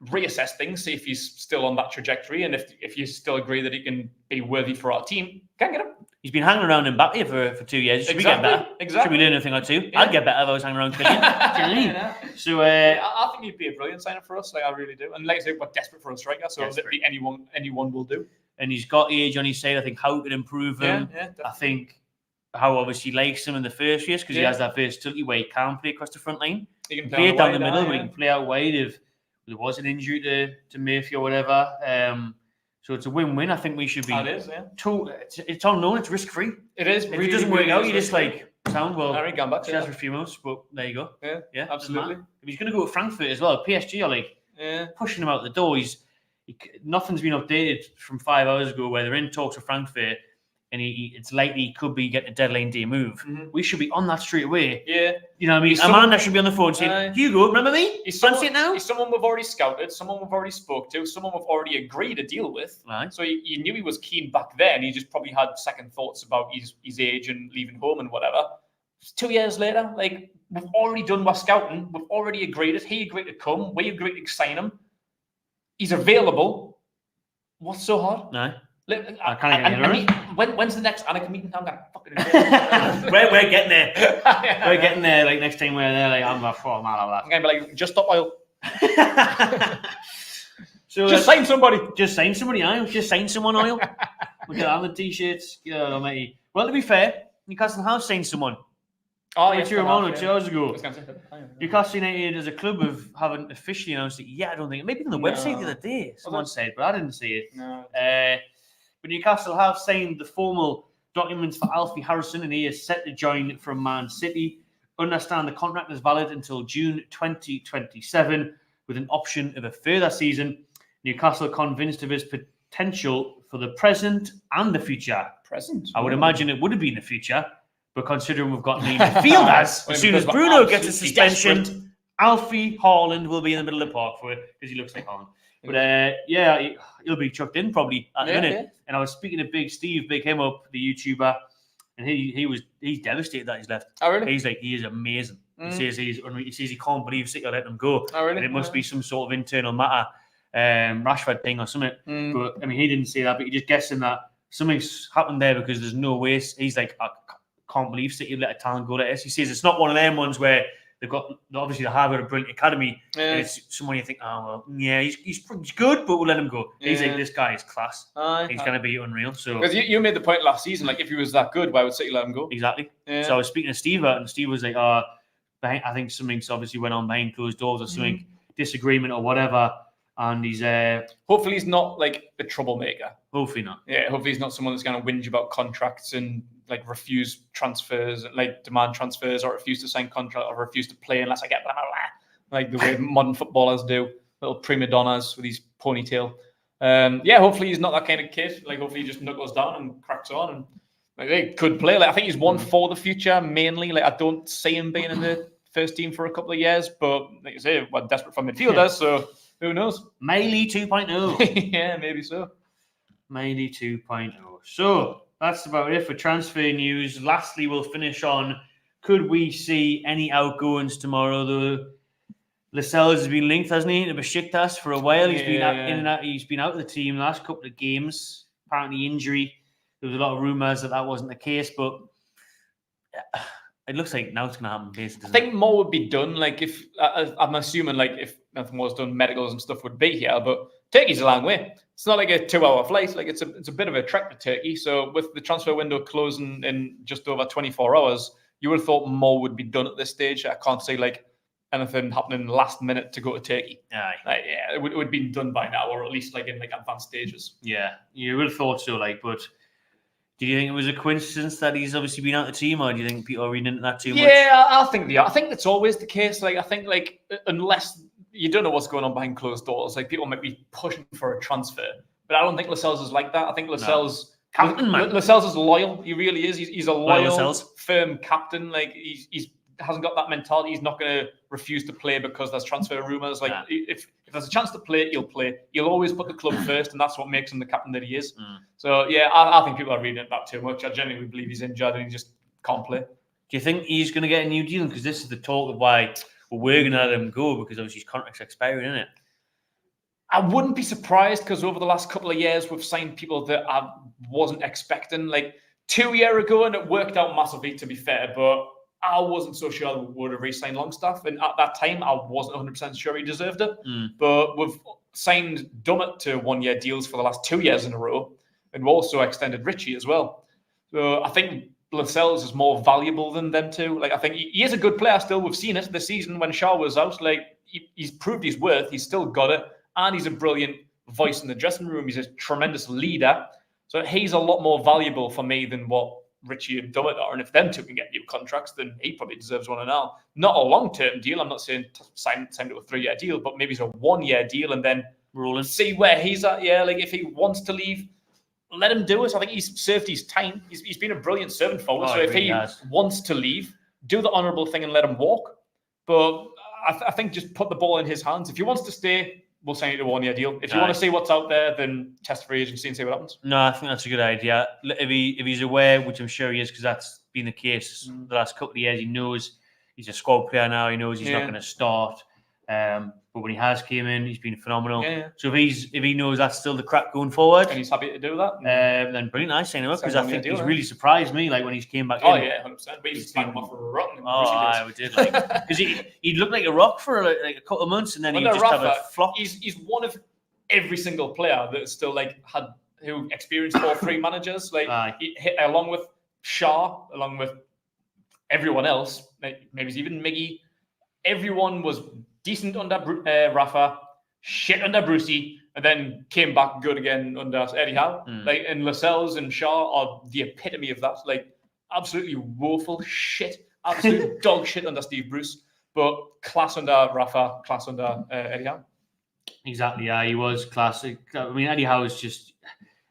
reassess things, see if he's still on that trajectory, and if you still agree that he can be worthy for our team, can't get him. He's been hanging around in Magpie for 2 years. Should we get better? Exactly. Should we learn a thing or two? Yeah. I'd get better if I was hanging around Killian. So I think he'd be a brilliant signing for us. Like, I really do. And like I say, we're desperate for a striker, so anyone will do. And he's got age on his side. I think how could improve him. I think how obviously likes him in the first years because he has that versatility where he can play across the front line. He can play down the middle, but he can play out wide if there was an injury to Murphy or whatever. So it's a win-win. I think we should be. It is, it's unknown. It's risk-free. It is. If it doesn't work out, you just sound well. Harry gone back to for a few months, but there you go. Yeah, absolutely. If he's going to go to Frankfurt as well, PSG are pushing him out the door. Nothing's been updated from 5 hours ago where they're in talks with Frankfurt, and it's likely he could be getting a deadline day move. We should be on that straight away. Yeah. You know what I mean? Amanda should be on the phone saying, Hugo, remember me? Fancy it now? He's someone we've already scouted, someone we've already spoke to, someone we've already agreed to deal with. Right. So you knew he was keen back then. He just probably had second thoughts about his age and leaving home and whatever. 2 years later, like, we've already done our scouting. We've already agreed it. He agreed to come. We agreed to sign him. He's available. What's so hard? No. I can't get when's the next Anakin meeting? I'm gonna fucking we're getting there. We're getting there. Like next time we're there, like I'm like, oh man, I'm gonna be like, just stop oil. So just sign somebody. Just sign somebody. Just sign someone. Oil. Look at that on the t-shirts. Yeah, mate. Well, to be fair, Newcastle have signed someone. Oh, yes, 2 hours ago. Newcastle United as a club haven't officially announced it yet. I don't think. Maybe on the website the other day someone said, but I didn't see it. No. But Newcastle have signed the formal documents for Alfie Harrison, and he is set to join from Man City. Understand the contract is valid until June 2027, with an option of a further season. Newcastle convinced of his potential for the present and the future. I would imagine it would have been the future, but considering we've got new midfielders, as soon as Bruno gets a suspension, Alfie Haaland will be in the middle of the park for it because he looks like Haaland. But he'll be chucked in probably at the minute. Yeah. And I was speaking to Big Steve, big him up, the YouTuber, and he's devastated that he's left. Oh really? He is amazing. He says he says he can't believe City are letting him go. Oh really? And it must be some sort of internal matter, Rashford thing or something. But I mean, he didn't say that, but he's just guessing that something's happened there because there's no way. He's like, I can't believe City let a talent go like this. He says it's not one of them ones where they've got obviously the Harvard a brilliant academy. And it's someone you think, oh well, yeah, he's good, but we'll let him go. He's like, this guy is class. He's going to be unreal. So because you made the point last season, like if he was that good, why would City let him go? Exactly. Yeah. So I was speaking to Steve, and Steve was like, I think something's obviously went on behind closed doors or something, disagreement or whatever. And he's hopefully he's not like a troublemaker. Hopefully not. Yeah, hopefully he's not someone that's going to whinge about contracts and like refuse transfers, like demand transfers, or refuse to sign contract, or refuse to play unless I get blah, blah, blah, like the way modern footballers do, little prima donnas with his ponytail. Hopefully he's not that kind of kid. Like hopefully he just knuckles down and cracks on, and like they could play. Like I think he's one for the future mainly. Like I don't see him being in the first team for a couple of years, but like you say, we're desperate for midfielders, so. Who knows? Miley 2.0. Yeah, maybe so. Miley 2.0. So that's about it for transfer news. Lastly, we'll finish on, could we see any outgoings tomorrow? The Lascelles has been linked, hasn't he, to Besiktas for a while. He's been out, in and out. He's been out of the team the last couple of games. Apparently injury. There was a lot of rumours that wasn't the case, but it looks like now it's going to happen. Basically, I think more would be done. Like if I'm assuming, like if nothing was done, medicals and stuff would be here. But Turkey's a long way. It's not like a 2-hour flight. Like it's a bit of a trek to Turkey. So with the transfer window closing in just over 24 hours, you would have thought more would be done at this stage. I can't see like anything happening last minute to go to Turkey. Aye. Yeah, it would have been done by now, or at least in advanced stages. Yeah, you would have thought so. But do you think it was a coincidence that he's obviously been out of the team, or do you think people are reading into that too much? Yeah, I think they are. I think that's always the case. I think unless you don't know what's going on behind closed doors, people might be pushing for a transfer, but I don't think Lascelles is like that. I think Lascelles. Captain, man. Lascelles is loyal. He really is. He's a loyal, firm captain. He's hasn't got that mentality. He's not going to refuse to play because there's transfer rumours. If there's a chance to play, he'll play. He'll always put the club first, and that's what makes him the captain that he is. So, yeah, I think people are reading it back too much. I genuinely believe he's injured and he just can't play. Do you think he's going to get a new deal? Because this is the talk of why we're going to let him go, because obviously his contract's expiring, isn't it? I wouldn't be surprised, because over the last couple of years, we've signed people that I wasn't expecting. 2 years ago, and it worked out massively, to be fair, but I wasn't so sure we would have re-signed Longstaff. And at that time, I wasn't 100% sure he deserved it. But we've signed Dummett to 1 year deals for the last 2 years in a row. And we also extended Richie as well. So I think Lascelles is more valuable than them two. I think he is a good player still. We've seen it this season when Sch3r was out. He's proved his worth. He's still got it. And he's a brilliant voice in the dressing room. He's a tremendous leader. So he's a lot more valuable for me than what Richie and Dummett are. And if them two can get new contracts, then he probably deserves one now. Not a long-term deal. I'm not saying sign to a 3 year deal, but maybe it's a 1 year deal and then rolling. See where he's at. Yeah, if he wants to leave, let him do it. I think he's served his time. He's been a brilliant servant forward. So if he wants to leave, do the honourable thing and let him walk. But I think just put the ball in his hands. If he wants to stay, we'll sign it to a 1 year deal. If you want to see what's out there, then test free agency and see what happens. No, I think that's a good idea. If he's aware, which I'm sure he is, because that's been the case the last couple of years, he knows he's a squad player now. He knows he's not going to start. But when he has came in, he's been phenomenal. So if he knows that's still the crack going forward, and he's happy to do that, then brilliant. I sign him up, because I think he's really surprised me. When he's came back in. Oh yeah, 100%. But he's been off for a rotten. I did because he looked like a rock for a couple of months, and then he just have a flop. He's one of every single player that still who experienced all three managers. He hit along with Sch3r, along with everyone else. Maybe even Miggy. Everyone was decent under Rafa, shit under Brucey, and then came back good again under Eddie Howe. And Lascelles and Sch3r are the epitome of that. Absolutely woeful shit, absolute dog shit under Steve Bruce, but class under Rafa, class under Eddie Howe. Exactly, yeah, he was classic. I mean, Eddie Howe is just.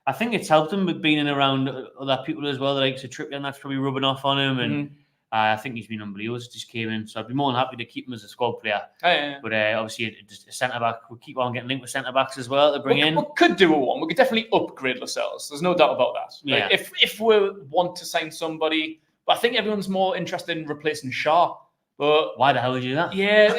I think it's helped him with being in around other people as well. Like Trippier, and that's probably rubbing off on him. And I think he's been unbelievable. Just came in, so I'd be more than happy to keep him as a squad player. But obviously, a centre back. We'll keep on getting linked with centre backs as well to bring in. We could do a one. We could definitely upgrade Lascelles. There's no doubt about that. Yeah. If we want to sign somebody, but I think everyone's more interested in replacing Sch3r. But why the hell would you do that? Yeah,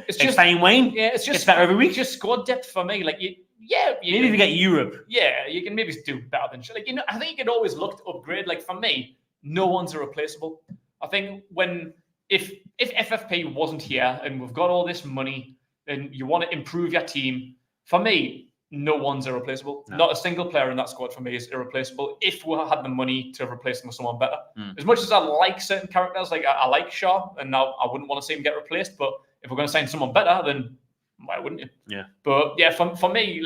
it's just fine, Wayne. Yeah, it's just better every week. Just squad depth for me. Maybe if you get Europe. Yeah, you can maybe do better than I think you can always look to upgrade. For me, no one's a replaceable. I think if FFP wasn't here and we've got all this money and you want to improve your team, for me, no one's irreplaceable. No. Not a single player in that squad for me is irreplaceable if we had the money to replace them with someone better. As much as I like certain characters, I like Sch3r, and now I wouldn't want to see him get replaced, but if we're going to sign someone better, then why wouldn't you? Yeah. But yeah, for me,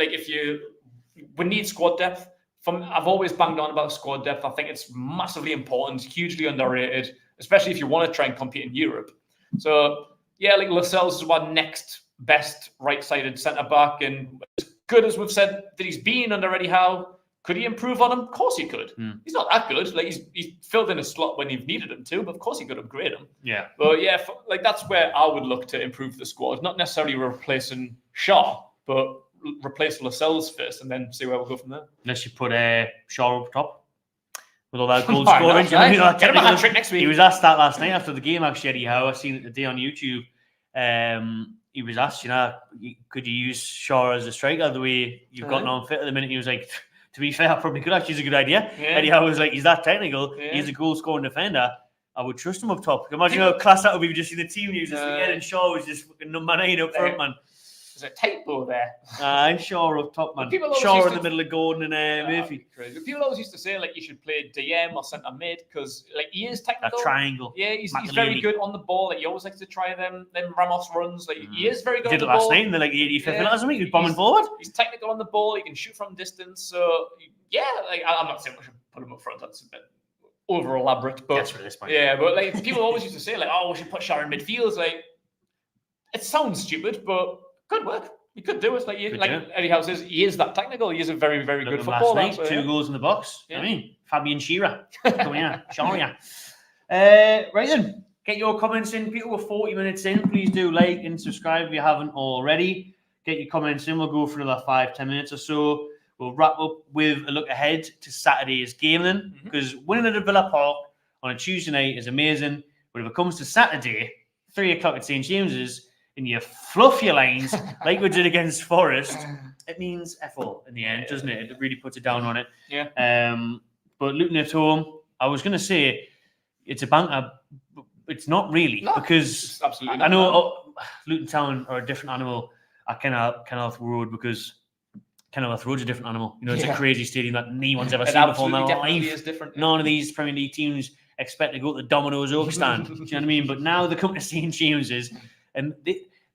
we need squad depth. I've always banged on about squad depth. I think it's massively important, hugely underrated, especially if you want to try and compete in Europe. So yeah, Lascelles is our next best right-sided centre-back, and as good as we've said that he's been under Eddie Howe, could he improve on him? Of course he could. He's not that good. He's filled in a slot when you've needed him to, but of course he could upgrade him. Yeah. But yeah, that's where I would look to improve the squad. Not necessarily replacing Sch3r, but replace Lascelles first and then see where we'll go from there. Unless you put Sch3r up top with all that goal scoring. Get him a hat-trick next week. He was asked that last night after the game, actually, Eddie Howe. I seen it today on YouTube. He was asked, could you use Sch3r as a striker the way you've gotten on fit at the minute? He was like, to be fair, I probably could. Actually, it's a good idea. Yeah. Eddie Howe was like, he's that technical. Yeah. He's a goal-scoring defender. I would trust him up top. Imagine how class that would be just in the team. He was just and Sch3r was just fucking number 9 up front, man. There's a typo there. Sch3r up top, man. Sch3r in the middle of Gordon and Murphy. Crazy. People always used to say like you should play DM or centre mid because like he is technical. That triangle. Yeah, he's very good on the ball. Like he always likes to try them Ramos runs. Like he is very good. He did it last night in the like 85th minute or something. He was bombing forward. He's technical on the ball. He can shoot from distance. So yeah, like I'm not saying we should put him up front. That's a bit over elaborate, but yeah, but like people always used to say like, oh, we should put Sch3r in midfield. It's like it sounds stupid, but good work. He could do it. Like Eddie Howe says, he is that technical. He is a very, very good footballer. Last night, 2 goals in the box. Yeah. I mean, Fabian Sch3r coming here, Sch3r. Right then, get your comments in. People, we're 40 minutes in. Please do like and subscribe if you haven't already. Get your comments in. We'll go for another 5-10 minutes or so. We'll wrap up with a look ahead to Saturday's game then, because winning at the Villa Park on a Tuesday night is amazing. But if it comes to Saturday, 3 o'clock at St James's, and you fluff your lines like we did against Forest, it means F-all in the end, doesn't it? It really puts it down on it. Yeah. But Luton at home, I was going to say it's a banter, but it's not really, because absolutely not. I know Luton Town are a different animal at Kenilworth Road, because Kenilworth Road's a different animal. You know, it's a crazy stadium that no one's ever seen before in their life. Is different. None of these Premier League teams expect to go to the Domino's overstand. Do you know what I mean? But now they come to St James's, and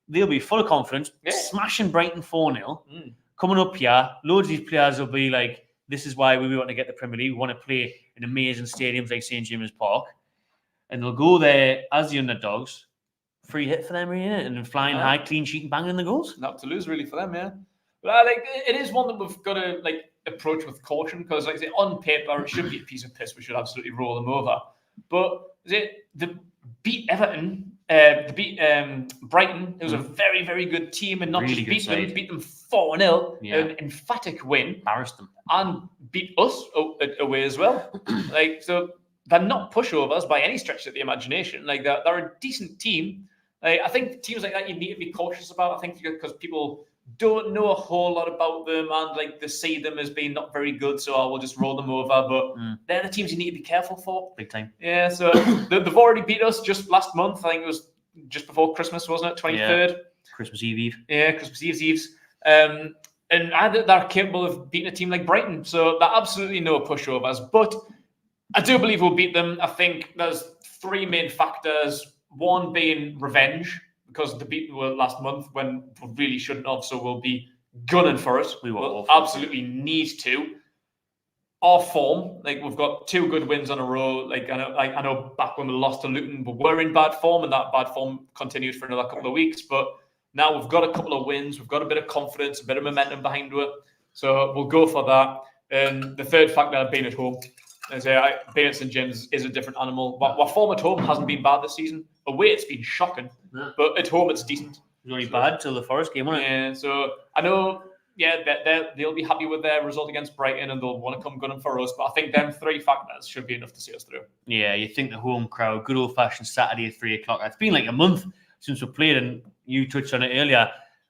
they'll be full of confidence, smashing Brighton 4-0. Coming up here, loads of these players will be like, this is why we want to get the Premier League. We want to play in amazing stadiums like St James's Park. And they'll go there as the underdogs. Free hit for them, really, and then flying high, clean sheet and banging the goals. Not to lose, really, for them, yeah. But like, it is one that we've got to like approach with caution, because like I say, on paper, it should be a piece of piss. We should absolutely roll them over. But the beat Everton, the beat Brighton. It was a very, very good team, and not really just beat them 4-0, an emphatic win, embarrassed them, and beat us away as well. Like, so they're not pushovers by any stretch of the imagination. Like they're a decent team. Like, I think teams like that you need to be cautious about. I think because people don't know a whole lot about them, and like they see them as being not very good, so we'll just roll them over. But they're the teams you need to be careful for. Big time. Yeah, so they've already beat us just last month. I think it was just before Christmas, wasn't it? 23rd. Yeah. Christmas Eve. Yeah, Christmas Eve's. And they're capable of beating a team like Brighton. So they're absolutely no pushovers. But I do believe we'll beat them. I think there's 3 main factors. One being revenge, because the beat were last month when we really shouldn't have, so we'll be gunning for it. We'll absolutely need to. Our form, like we've got 2 good wins on a row. Like I know back when we lost to Luton, we were in bad form, and that bad form continued for another couple of weeks. But now we've got a couple of wins, we've got a bit of confidence, a bit of momentum behind it. So we'll go for that. And the third factor, being at home. Being at St James is a different animal. Our form at home hasn't been bad this season. Away, it's been shocking, but at home, it's decent. It was only bad till the Forest game, wasn't it? Yeah, so I know, they'll be happy with their result against Brighton, and they'll want to come gunning for us. But I think them 3 factors should be enough to see us through. Yeah, you think the home crowd, good old-fashioned Saturday at 3 o'clock. It's been like a month since we played, and you touched on it earlier.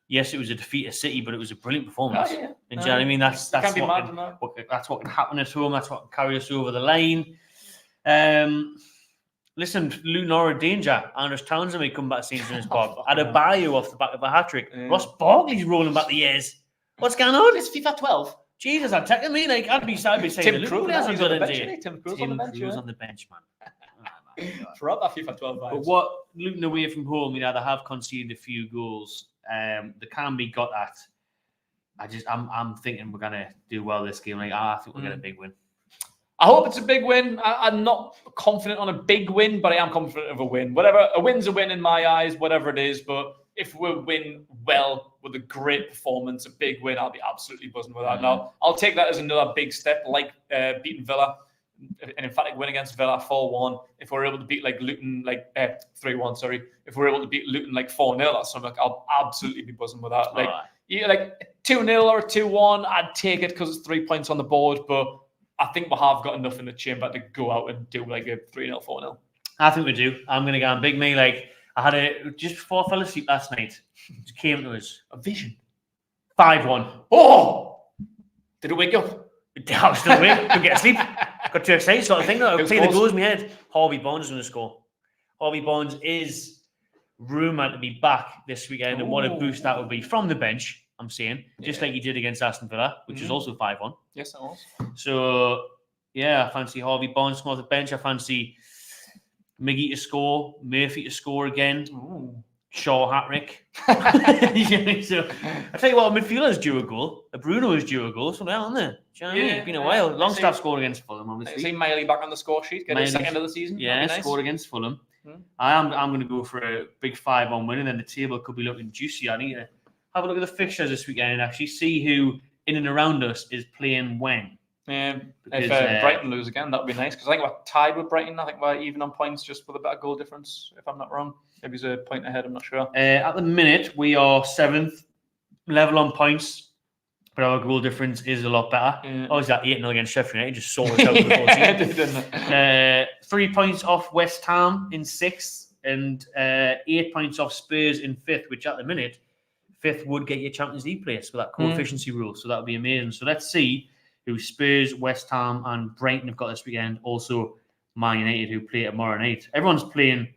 Yes, it was a defeat at City, but it was a brilliant performance. And do you know what I mean? That's what can happen at home. That's what can carry us over the line. Listen, Luton are in danger. Anders Townsend may come back to St James's Park. Adebayo off the back of a hat-trick. Ross Barkley's rolling back the years. What's going on? It's FIFA 12. Jesus, I'm taking me. Like, I'd be saying Tim Krul hasn't on done the bench. it. Tim Krul's on the bench, man. Throughout that FIFA 12 vibes. But what Luton away from home, they have conceded a few goals. They can be got at. I'm thinking we're gonna do well this game. Like, I think we'll get a big win. I hope it's a big win. I'm not confident on a big win, but I am confident of a win. Whatever, a win's a win in my eyes, whatever it is. But if we win well with a great performance, a big win, I'll be absolutely buzzing with that. Now, I'll take that as another big step, like beating Villa, an emphatic win against Villa 4-1. If we're able to beat like Luton, like 3-1, sorry. If we're able to beat Luton like 4-0 or something, like, I'll absolutely be buzzing with that. Like, like 2-0 or 2-1, I'd take it because it's 3 points on the board, but I think we have got enough in the chamber to go out and do like a 3-0, 4-0. I think we do. I'm going to go on big me. Like, I had just before I fell asleep last night, it came to us. A vision. 5-1. Oh! Did it wake you up? I was still awake. Couldn't get to sleep. Got too excited. So I think I'll play the goals in my head. Harvey Barnes is going to score. Harvey Barnes is rumoured to be back this weekend, and what a boost that would be from the bench, I'm saying, just like he did against Aston Villa, which was also 5-1. Yes, it was. So, yeah, I fancy Harvey Barnes come off the bench. I fancy Miggy to score, Murphy to score again. Shaw hat-trick. So, I tell you what, a midfielder's due a goal. A Bruno is due a goal. So now, isn't there? Do you know what I mean? It's been a while. Longstaff scored against Fulham, obviously. I see Miley back on the score sheet, getting his second of the season. Yeah, nice. Scored against Fulham. I'm going to go for a big 5-1 win, and then the table could be looking juicy. I need to have a look at the fixtures this weekend and actually see who in and around us is playing when. Yeah, if Brighton lose again, that would be nice, because I think we're tied with Brighton. I think we're even on points, just with a better goal difference, if I'm not wrong. Maybe it's a point ahead, I'm not sure. At the minute, we are 7th, level on points, but our goal difference is a lot better. Obviously, that 8-0 against Sheffield United just sorted out before 3 points off West Ham in 6th, and 8 points off Spurs in 5th, which at the minute, 5th would get you Champions League place with that coefficiency rule. So that would be amazing. So let's see who Spurs, West Ham, and Brighton have got this weekend. Also, Man United, who play tomorrow night. Everyone's playing.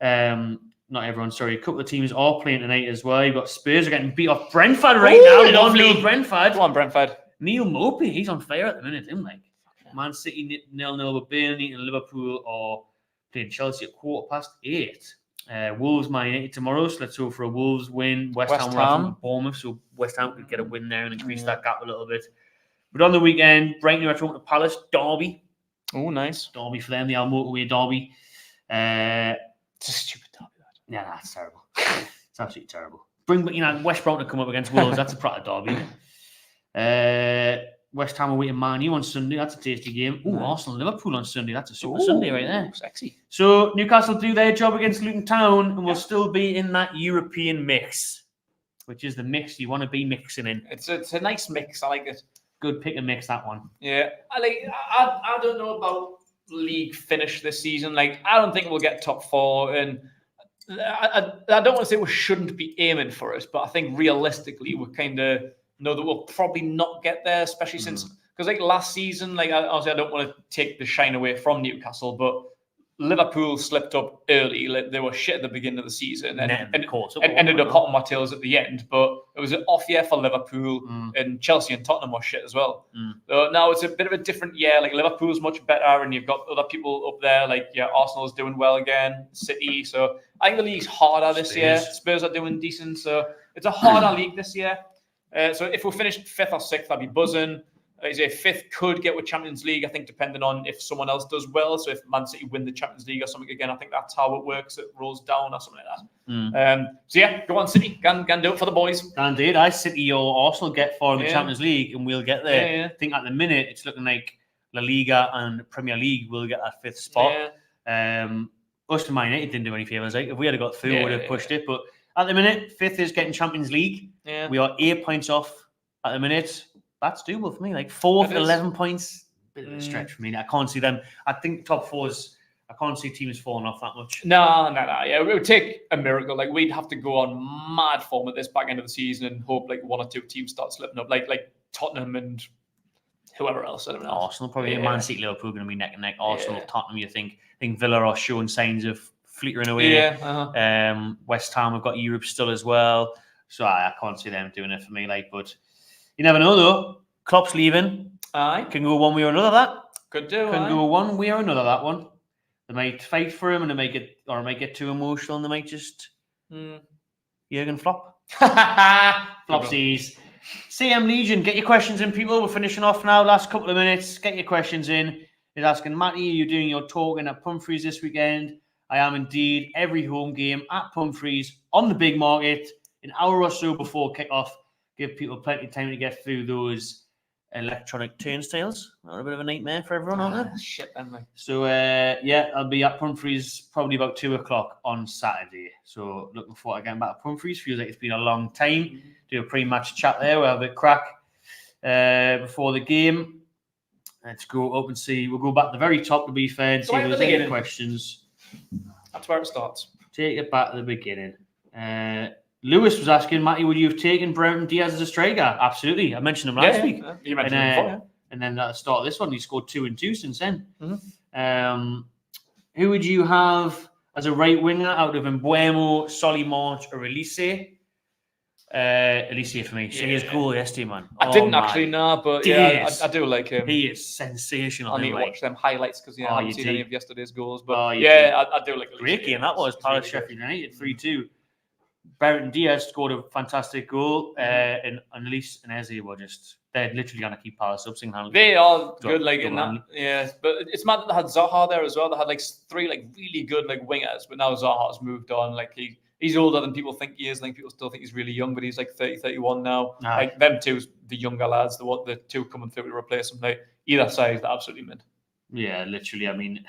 Not everyone, sorry. A couple of teams are playing tonight as well. You've got Spurs are getting beat off Brentford right now. Lovely. Brentford. Go on, Brentford. Neil Mopey, he's on fire at the minute, isn't he? Man City 0-0 with Burnley, and Liverpool are playing Chelsea at 8:15. Wolves, Man United tomorrow. So let's go for a Wolves win. West Ham with Bournemouth, so West Ham could get a win there and increase that gap a little bit. But on the weekend, Brighton are talking to Palace, Derby. Oh, nice. Derby for them, the motorway Derby. It's a stupid derby. Yeah, that's terrible. It's absolutely terrible. Bring West Brom to come up against Wolves. That's a proper derby. West Ham away to Man U on Sunday. That's a tasty game. Oh, Arsenal Liverpool on Sunday. That's a super Sunday right there. Sexy. So Newcastle do their job against Luton Town, and we'll still be in that European mix, which is the mix you want to be mixing in. It's a nice mix. I like it. Good pick and mix, that one. Yeah, I don't know about league finish this season. Like, I don't think we'll get top 4, and I don't want to say we shouldn't be aiming for it, but I think realistically we kind of know that we'll probably not get there, especially since, because like last season, like obviously I don't want to take the shine away from Newcastle, but Liverpool slipped up early. Like, they were shit at the beginning of the season and ended up hot on my tails at the end. But it was an off year for Liverpool, and Chelsea and Tottenham were shit as well. So now it's a bit of a different year. Like, Liverpool's much better, and you've got other people up there. Like, Arsenal's doing well again, City. So I think the league's harder this year. Spurs are doing decent. So it's a harder league this year. So if we finish 5th or 6th, I'd be buzzing. Like I say, 5th could get with Champions League, I think, depending on if someone else does well. So if Man City win the Champions League or something again, I think that's how it works. It rolls down or something like that. So yeah, go on, City. Can do it for the boys. Can do it. I City or Arsenal get far in the Champions League, and we'll get there. I think at the minute it's looking like La Liga and Premier League will get that 5th spot. Us and Man United didn't do any favours. If we had got through, we would have pushed it. But at the minute, 5th is getting Champions League. We are 8 points off at the minute. That's doable for me. Like 4th, 11 points. Bit of a stretch for me. I can't see them. I think top 4s, I can't see teams falling off that much. No. Yeah, it would take a miracle. Like, we'd have to go on mad form at this back end of the season and hope like 1 or 2 teams start slipping up. Like Tottenham and whoever else. I don't know. Arsenal probably. Man City, Liverpool going to be neck and neck. Arsenal, Tottenham. You think? I think Villa are showing signs of flickering away. West Ham have got Europe still as well. So I can't see them doing it for me. But you never know, though. Klopp's leaving. Aye. Can go one way or another, that. Could do. Can go one way or another, that one. They might fight for him, and they might get too emotional, and they might just Jurgen flop. Flopsies. CM Legion, get your questions in, people. We're finishing off now. Last couple of minutes. Get your questions in. He's asking, Matty, are you doing your talking at Pumphrey's this weekend? I am indeed. Every home game at Pumphrey's on the big market, an hour or so before kick-off. Give people plenty of time to get through those electronic turnstiles. They're a bit of a nightmare for everyone, aren't they? Shit, aren't they? So, I'll be at Pumphrey's probably about 2 o'clock on Saturday. So, looking forward to getting back to Pumphrey's. Feels like it's been a long time. Do a pre-match chat there. We'll have a crack before the game. Let's go up and see. We'll go back to the very top, to be fair, and see if there's any questions. That's where it starts. Take it back to the beginning. Lewis was asking, Matty, would you have taken Brown Diaz as a striker? Absolutely. I mentioned him last week. You mentioned him before. And then at the start of this one, he scored 2 and 2 since then. Who would you have as a right winger out of Mbuemo, Solly March, or Elise. Elise for me. See his goal yesterday, man. I didn't actually know, but I do like him. He is sensational. I need to watch them highlights because I haven't seen any of yesterday's goals. But I do like Elise. Great game that was. Palace Sheffield United 3-2. Brereton Diaz scored a fantastic goal, and Elise and Eze were they're literally going to keep Palace up single-handedly. They are good, like in that, but it's mad that they had Zaha there as well. They had like 3 like really good like wingers, but now Zaha's moved on. Like he's older than people think he is. Like people still think he's really young, but he's like 30, 31 now. Like them two, the younger lads, the two coming through to replace him. Like either side, they're absolutely mint. Yeah, literally. I mean,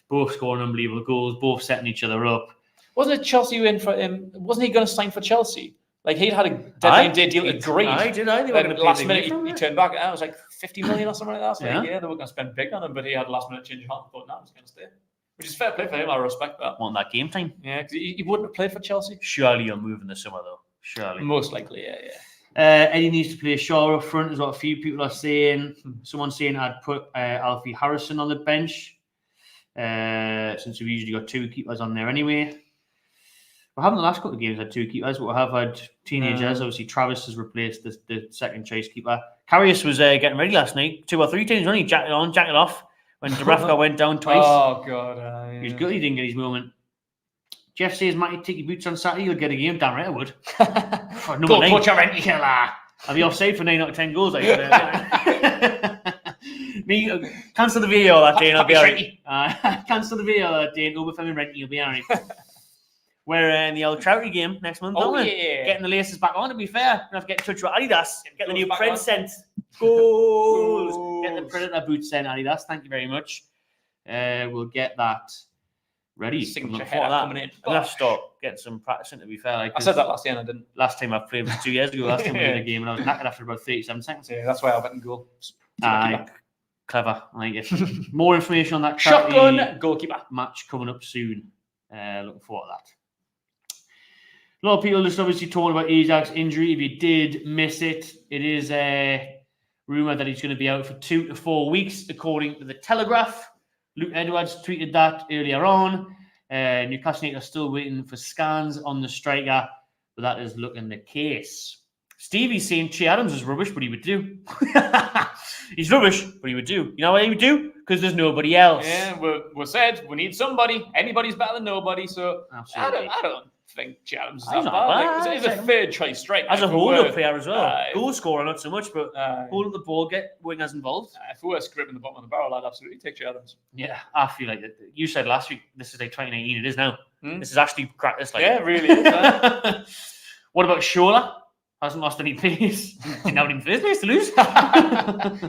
both scoring unbelievable goals, both setting each other up. Wasn't it Chelsea in for him? Wasn't he going to sign for Chelsea? Like he'd had a deadline day deal agreed. They were going to last minute he turned back. It was like 50 million or something like that. So they were going to spend big on him, but he had a last minute change of heart. Thought, no, he's going to stay. Which is fair play for him. I respect that. Want that game time? Yeah, because he wouldn't have played for Chelsea. Surely he'll move in the summer, though. Surely. Most likely, yeah. Eddie needs to play Sch3r up front, is what a few people are saying. Someone's saying I'd put Alfie Harrison on the bench, since we've usually got 2 keepers on there anyway. We haven't the last couple of games had 2 keepers, but we have had teenagers. Obviously, Travis has replaced the second choice keeper. Karius was getting ready last night, 2 or 3 times running, jacket on, jacket off. When Dubravka went down twice. Oh, God. He was good he didn't get his moment. Jeff says, Matty, take your boots on Saturday, you'll get a game. Damn right I would. Go put your rent killer. I'll be offside for 9 out of 10 goals. Me, cancel the video that day and I'll be all right. Cancel the video that day and go with him and Renty, you'll be all right. We're in the old charity game next month, don't we? Yeah. Getting the laces back on, to be fair. We're going to have to get in touch with Adidas. Get the new print sent. Goals. Get the Predator boots sent, Adidas. Thank you very much. We'll get that ready. Signature header coming in. I'm going to have to start getting some practicing, to be fair. I said that last year and I didn't. Last time I played was 2 years ago. Last time we did a game and I was knackered after about 37 seconds. Yeah, that's why I went and goal. Clever. I like it. More information on that shotgun goalkeeper match coming up soon. Looking forward to that. A lot of people just obviously talking about Isak's injury. If you did miss it, it is a rumour that he's going to be out for 2 to 4 weeks, according to the Telegraph. Luke Edwards tweeted that earlier on. Newcastle United are still waiting for scans on the striker, but that is looking the case. Stevie's saying Che Adams is rubbish, but he would do. He's rubbish, but he would do. You know what he would do? Because there's nobody else. Yeah, we said we need somebody. Anybody's better than nobody. So I don't think Che Adams is that bad. He's a third choice striker. As a hold-up player as well. Goal scorer, not so much, but hold up the ball, get wingers involved. If we were scraping the bottom of the barrel, I'd absolutely take Che Adams. Yeah, I feel like it. You said last week, this is like 2019. It is now. This is actually cracked. This, like. Yeah, it really is. What about Sch3r? Hasn't lost any pace. Didn't have any first place to lose.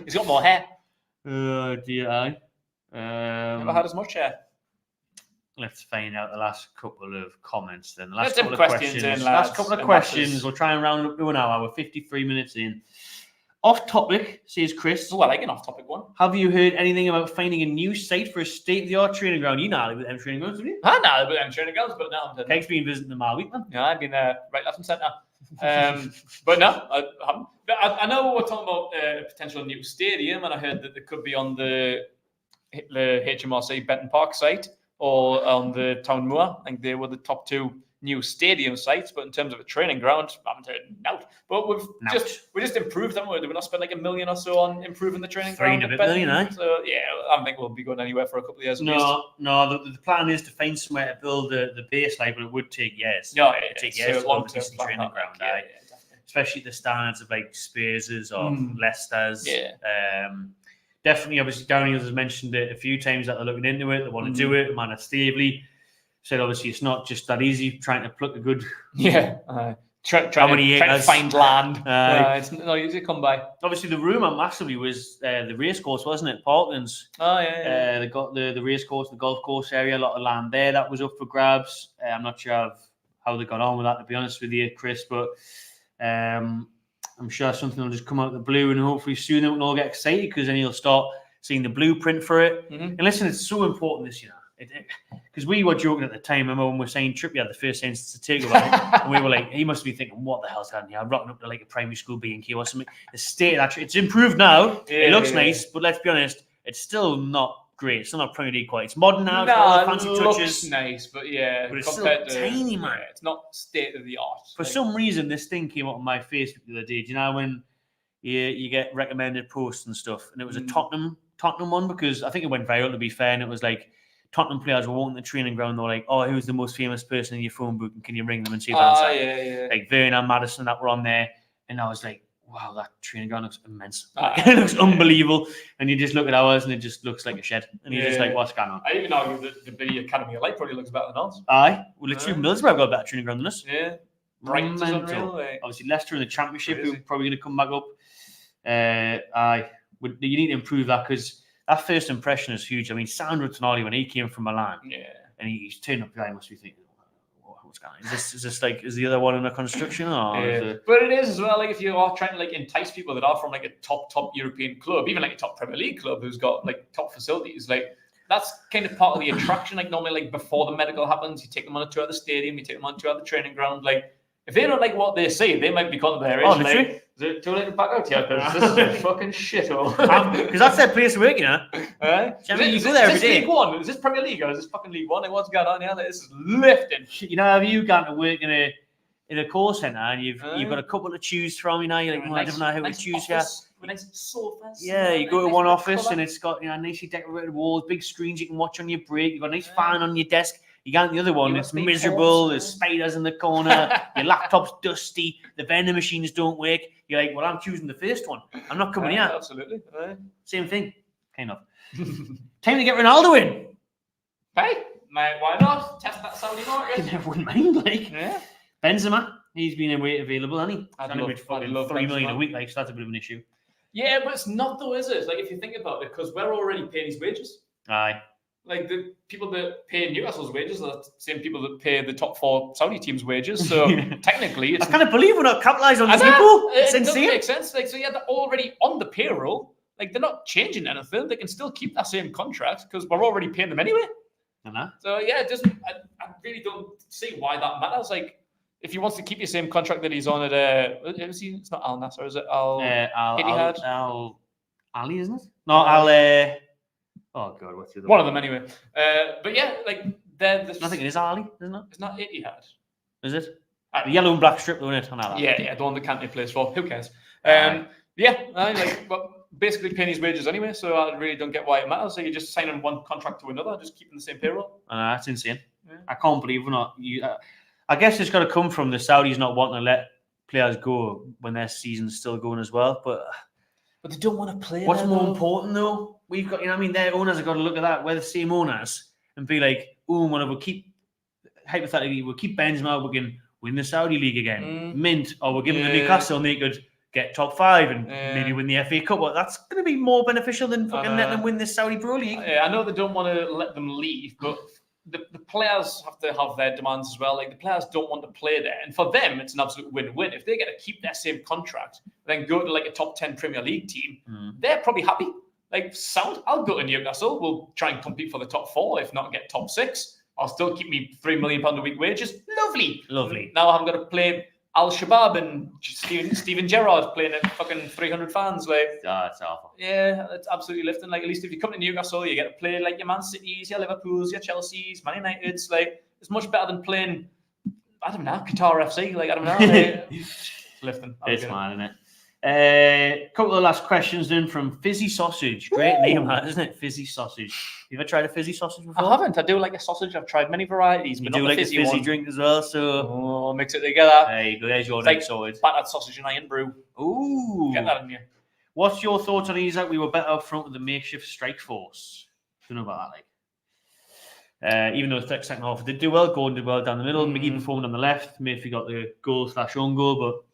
He's got more hair. Oh, dear. Never had as much hair. Let's find out the last couple of comments then. Last couple of questions. Last couple of questions. We'll try and round up to an hour. We're 53 minutes in. Off topic, says Chris. Oh, I like an off topic one. Have you heard anything about finding a new site for a state-of-the-art training ground? You know about them training grounds, haven't you? I know about them training grounds, but no. Kate's been visiting them all week, man. Yeah, I've been right, left and centre. But no, I haven't. I know we're talking about a potential new stadium, and I heard that it could be on the HMRC Benton Park site or on the Town Moor. I think they were the top 2 new stadium sites, but in terms of a training ground, I haven't heard out. But we just improved them. Did we not spend like $1 million or so on improving the training ground? $3 million, eh? So yeah, I don't think we'll be going anywhere for a couple of years. No. The plan is to find somewhere to build the baseline, but it would take years. No, it would take years to build a decent training ground. Yeah, especially the standards of like Spurs or Leicester's. Yeah. Definitely, obviously, Darren has mentioned it a few times that they're looking into it. They want to do it. Man, Stavely said, obviously, it's not just that easy trying to pluck a good. Yeah. Trying to find land. It's not easy to come by. Obviously, the rumour massively was the racecourse, wasn't it? Parklands. Oh, yeah. They got the racecourse, the golf course area, a lot of land there that was up for grabs. I'm not sure how they got on with that, to be honest with you, Chris, but I'm sure something will just come out of the blue, and hopefully soon they will all get excited because then you'll start seeing the blueprint for it. And listen, it's so important this year. Because we were joking at the time, remember when we were saying Trippier had the first sentence to take about it, and we were like, he must be thinking, what the hell's happening here? I'm rocking up to like a primary school B&Q or something. The state, actually, it's improved now. It looks nice, but let's be honest, it's still not great. It's not Premier League quality. It's modern now. It's got all the fancy it looks touches. nice, but yeah, but it's still tiny, man. Yeah, it's not state of the art. For some reason, this thing came up on my Facebook the other day. Do you know when you get recommended posts and stuff? And it was a Tottenham one, because I think it went viral, to be fair, and it was like Tottenham players were walking the training ground. They were like, "Oh, who's the most famous person in your phone book? And can you ring them and see if they're yeah. Like Werner, Madison, that were on there." And I was like, "Wow, that training ground looks immense. It looks unbelievable." And you just look at ours, and it just looks like a shed. And you're just like, "What's going on?" I even argue that the Billy Academy of Light probably looks better than ours. Aye, well, literally, Middlesbrough got a better training ground than us. Yeah, Brighton's unreal. Obviously, Leicester in the Championship, who are probably going to come back up. You need to improve that, because that first impression is huge. I mean, Sandro Tonali, when he came from Milan, and he's turned up, I must be thinking, what's going on? Is this like, is the other one under construction? Or But it is as well, like if you are trying to like entice people that are from like a top European club, even like a top Premier League club who's got like top facilities, like that's kind of part of the attraction. Like normally, like before the medical happens, you take them on a tour of the stadium, you take them on a tour of the training ground. Like if they don't like what they see, they might be caught their age. Like, is it too late to back out here? Because this is a fucking shithole. Because that's their place to work, you know. You go there every day. League One? Is this Premier League or is this fucking League One? Like, what's going on here? Like, this is lifting. You know, have you gone to work in a call centre and you've got a couple to choose from? You know, you're like, I don't know who to choose here. Nice sofas. Yeah, you go to one office and it's got nicely decorated walls, big screens you can watch on your break. You've got a nice fan on your desk. You go to the other one, it's miserable. There's spiders in the corner. Your laptop's dusty. The vending machines don't work. You're like, well, I'm choosing the first one. I'm not coming here. Absolutely. Same thing, kind of. Time to get Ronaldo in. Hey, mate, why not? Test that Saudi market. I wouldn't mind, like. Yeah. Benzema, he's been available, hasn't he? I'd love 3 million a week, like, so that's a bit of an issue. Yeah, but it's not though, is it? Like, if you think about it, because we're already paying his wages. Aye. Like, the people that pay Newcastle's wages are the same people that pay the top 4 Saudi teams' wages. So technically, it's... I can't believe we're not capitalising on these people. It's insane. It makes sense. Like, so yeah, they're already on the payroll. Like, they're not changing anything. They can still keep that same contract because we're already paying them anyway. So yeah, it doesn't. I really don't see why that matters. Like, if he wants to keep the same contract that he's on at it's not Al Nassr, is it? Al Ali, isn't it? No, Al. Oh God, what's the other one of them anyway? But yeah, like they're the. I think it is Ali, isn't it? It's not Etihad. Is it? The yellow and black strip, isn't it? On that. Yeah, the one that Kante plays for. Who cares? Basically paying his wages anyway, so I really don't get why it matters. So you're just signing one contract to another, just keeping the same payroll. That's insane. Yeah. I can't believe we're not. I guess it's got to come from the Saudis not wanting to let players go when their season's still going as well. But they don't want to play. What's more important though? We've got, their owners have got to look at that. We're the same owners and be like, we'll keep Benzema, we can win the Saudi league again, mint, or we'll give them the Newcastle and they could get top 5 and maybe win the FA Cup. Well, that's going to be more beneficial than fucking letting them win the Saudi Pro League. I know they don't want to let them leave, but the players have to have their demands as well. Like, the players don't want to play there, and for them, it's an absolute win-win. If they get to keep their same contract, then go to like a top 10 Premier League team, they're probably happy. Like, sound, I'll go to Newcastle. We'll try and compete for the top 4, if not get top 6. I'll still keep me £3 million a week wages. Lovely. Now I'm going to play Al-Shabaab and Steven Gerrard playing at fucking 300 fans. Like, it's awful. Yeah, it's absolutely lifting. Like, at least if you come to Newcastle, you get to play like your Man Cities, your Liverpools, your Chelseas, Man Uniteds. Like, it's much better than playing, I don't know, Qatar FC. Like, I don't know. It's lifting. It's mad, isn't it? Couple of last questions then from Fizzy Sausage. Great name, that, isn't it? Fizzy Sausage. You ever tried a fizzy sausage before? I haven't. I do like a sausage. I've tried many varieties, but not like fizzy a fizzy one. Drink as well. So mix it together. There you go. There's your next sorted. Battered sausage and iron brew. Ooh, get that in you. What's your thoughts on Isak? We were better up front with the makeshift strike force. Don't know about that. Like, even though the second half did do well, Gordon did well down the middle. McGee performed on the left. Maybe got the goal/own goal, but.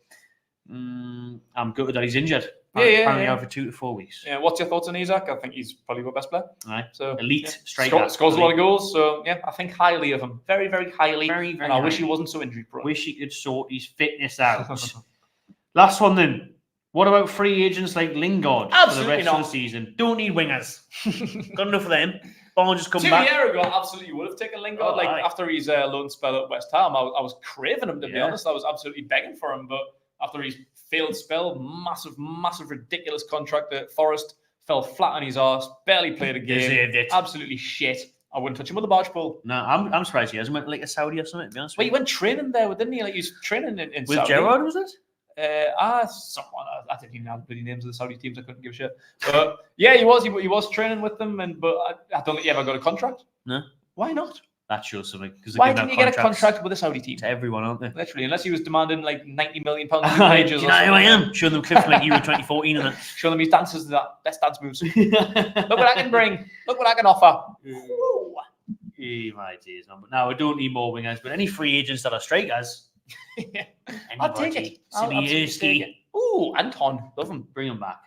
I'm gutted that he's injured. Apparently out for 2 to 4 weeks. Yeah, what's your thoughts on Isak? I think he's probably our best player. Right. So elite striker. Scores a lot of goals. So yeah, I think highly of him. Very, very highly. Very, very and I wish he wasn't so injury prone. Wish he could sort his fitness out. Last one then. What about free agents like Lingard for the rest of the season? Don't need wingers. Got enough of them. Barnes just come back. 2 years ago, absolutely would have taken Lingard. After his loan spell at West Ham, I was craving him, to be honest. I was absolutely begging for him, but after his failed spell, massive, ridiculous contract at Forest, fell flat on his arse, barely played a game. Deserved it. Absolutely shit. I wouldn't touch him with a barge pole. No, I'm surprised he hasn't went like a Saudi or something, to be honest. Well, he went training there, didn't he? Like, he was training in with Saudi. Gerrard, was it? Someone. I didn't even have the bloody names of the Saudi teams. I couldn't give a shit. But yeah, he was training with them, but I don't think he ever got a contract. No. Why not? That shows something. Why didn't you get a contract with a Saudi team? To everyone, aren't they? Literally, unless he was demanding like £90 million Do you know who I am? Show them clips like Euro 2014 and that. Show them his dances, that best dance moves. Look what I can bring. Look what I can offer. My days, man. But now we don't need more wingers, but any free agents that are strikers. I'll take it. Sibierski. Ooh, Anton. Love him. Bring him back.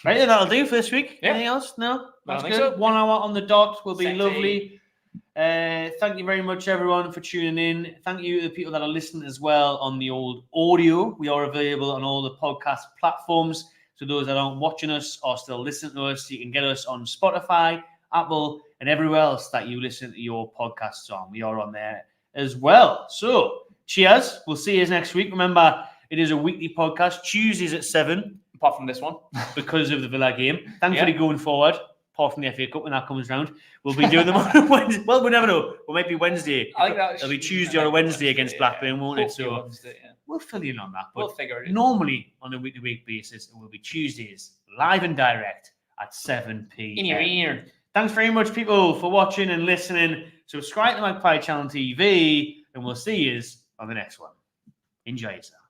Right, then that'll do for this week. Yeah. Anything else? No? That's good. So. 1 hour on the dot will be lovely. Thank you very much, everyone, for tuning in. Thank you to the people that are listening as well on the old audio. We are available on all the podcast platforms. So those that aren't watching us or still listening to us, you can get us on Spotify, Apple, and everywhere else that you listen to your podcasts on. We are on there as well. So cheers. We'll see you next week. Remember, it is a weekly podcast. Tuesdays at 7. Apart from this one. Because of the Villa game. Thankfully, going forward, apart from the FA Cup when that comes round, we'll be doing them on Wednesday. Well, we never know. It might be Wednesday. I think that it'll be Tuesday or a Wednesday against Blackburn, won't it? So Wednesday, we'll fill you in on that. But we'll figure it out. Normally, on a week-to-week basis, it will be Tuesdays, live and direct at 7 p.m. In your ear. Thanks very much, people, for watching and listening. Subscribe to Magpie Channel TV, and we'll see you on the next one. Enjoy yourself.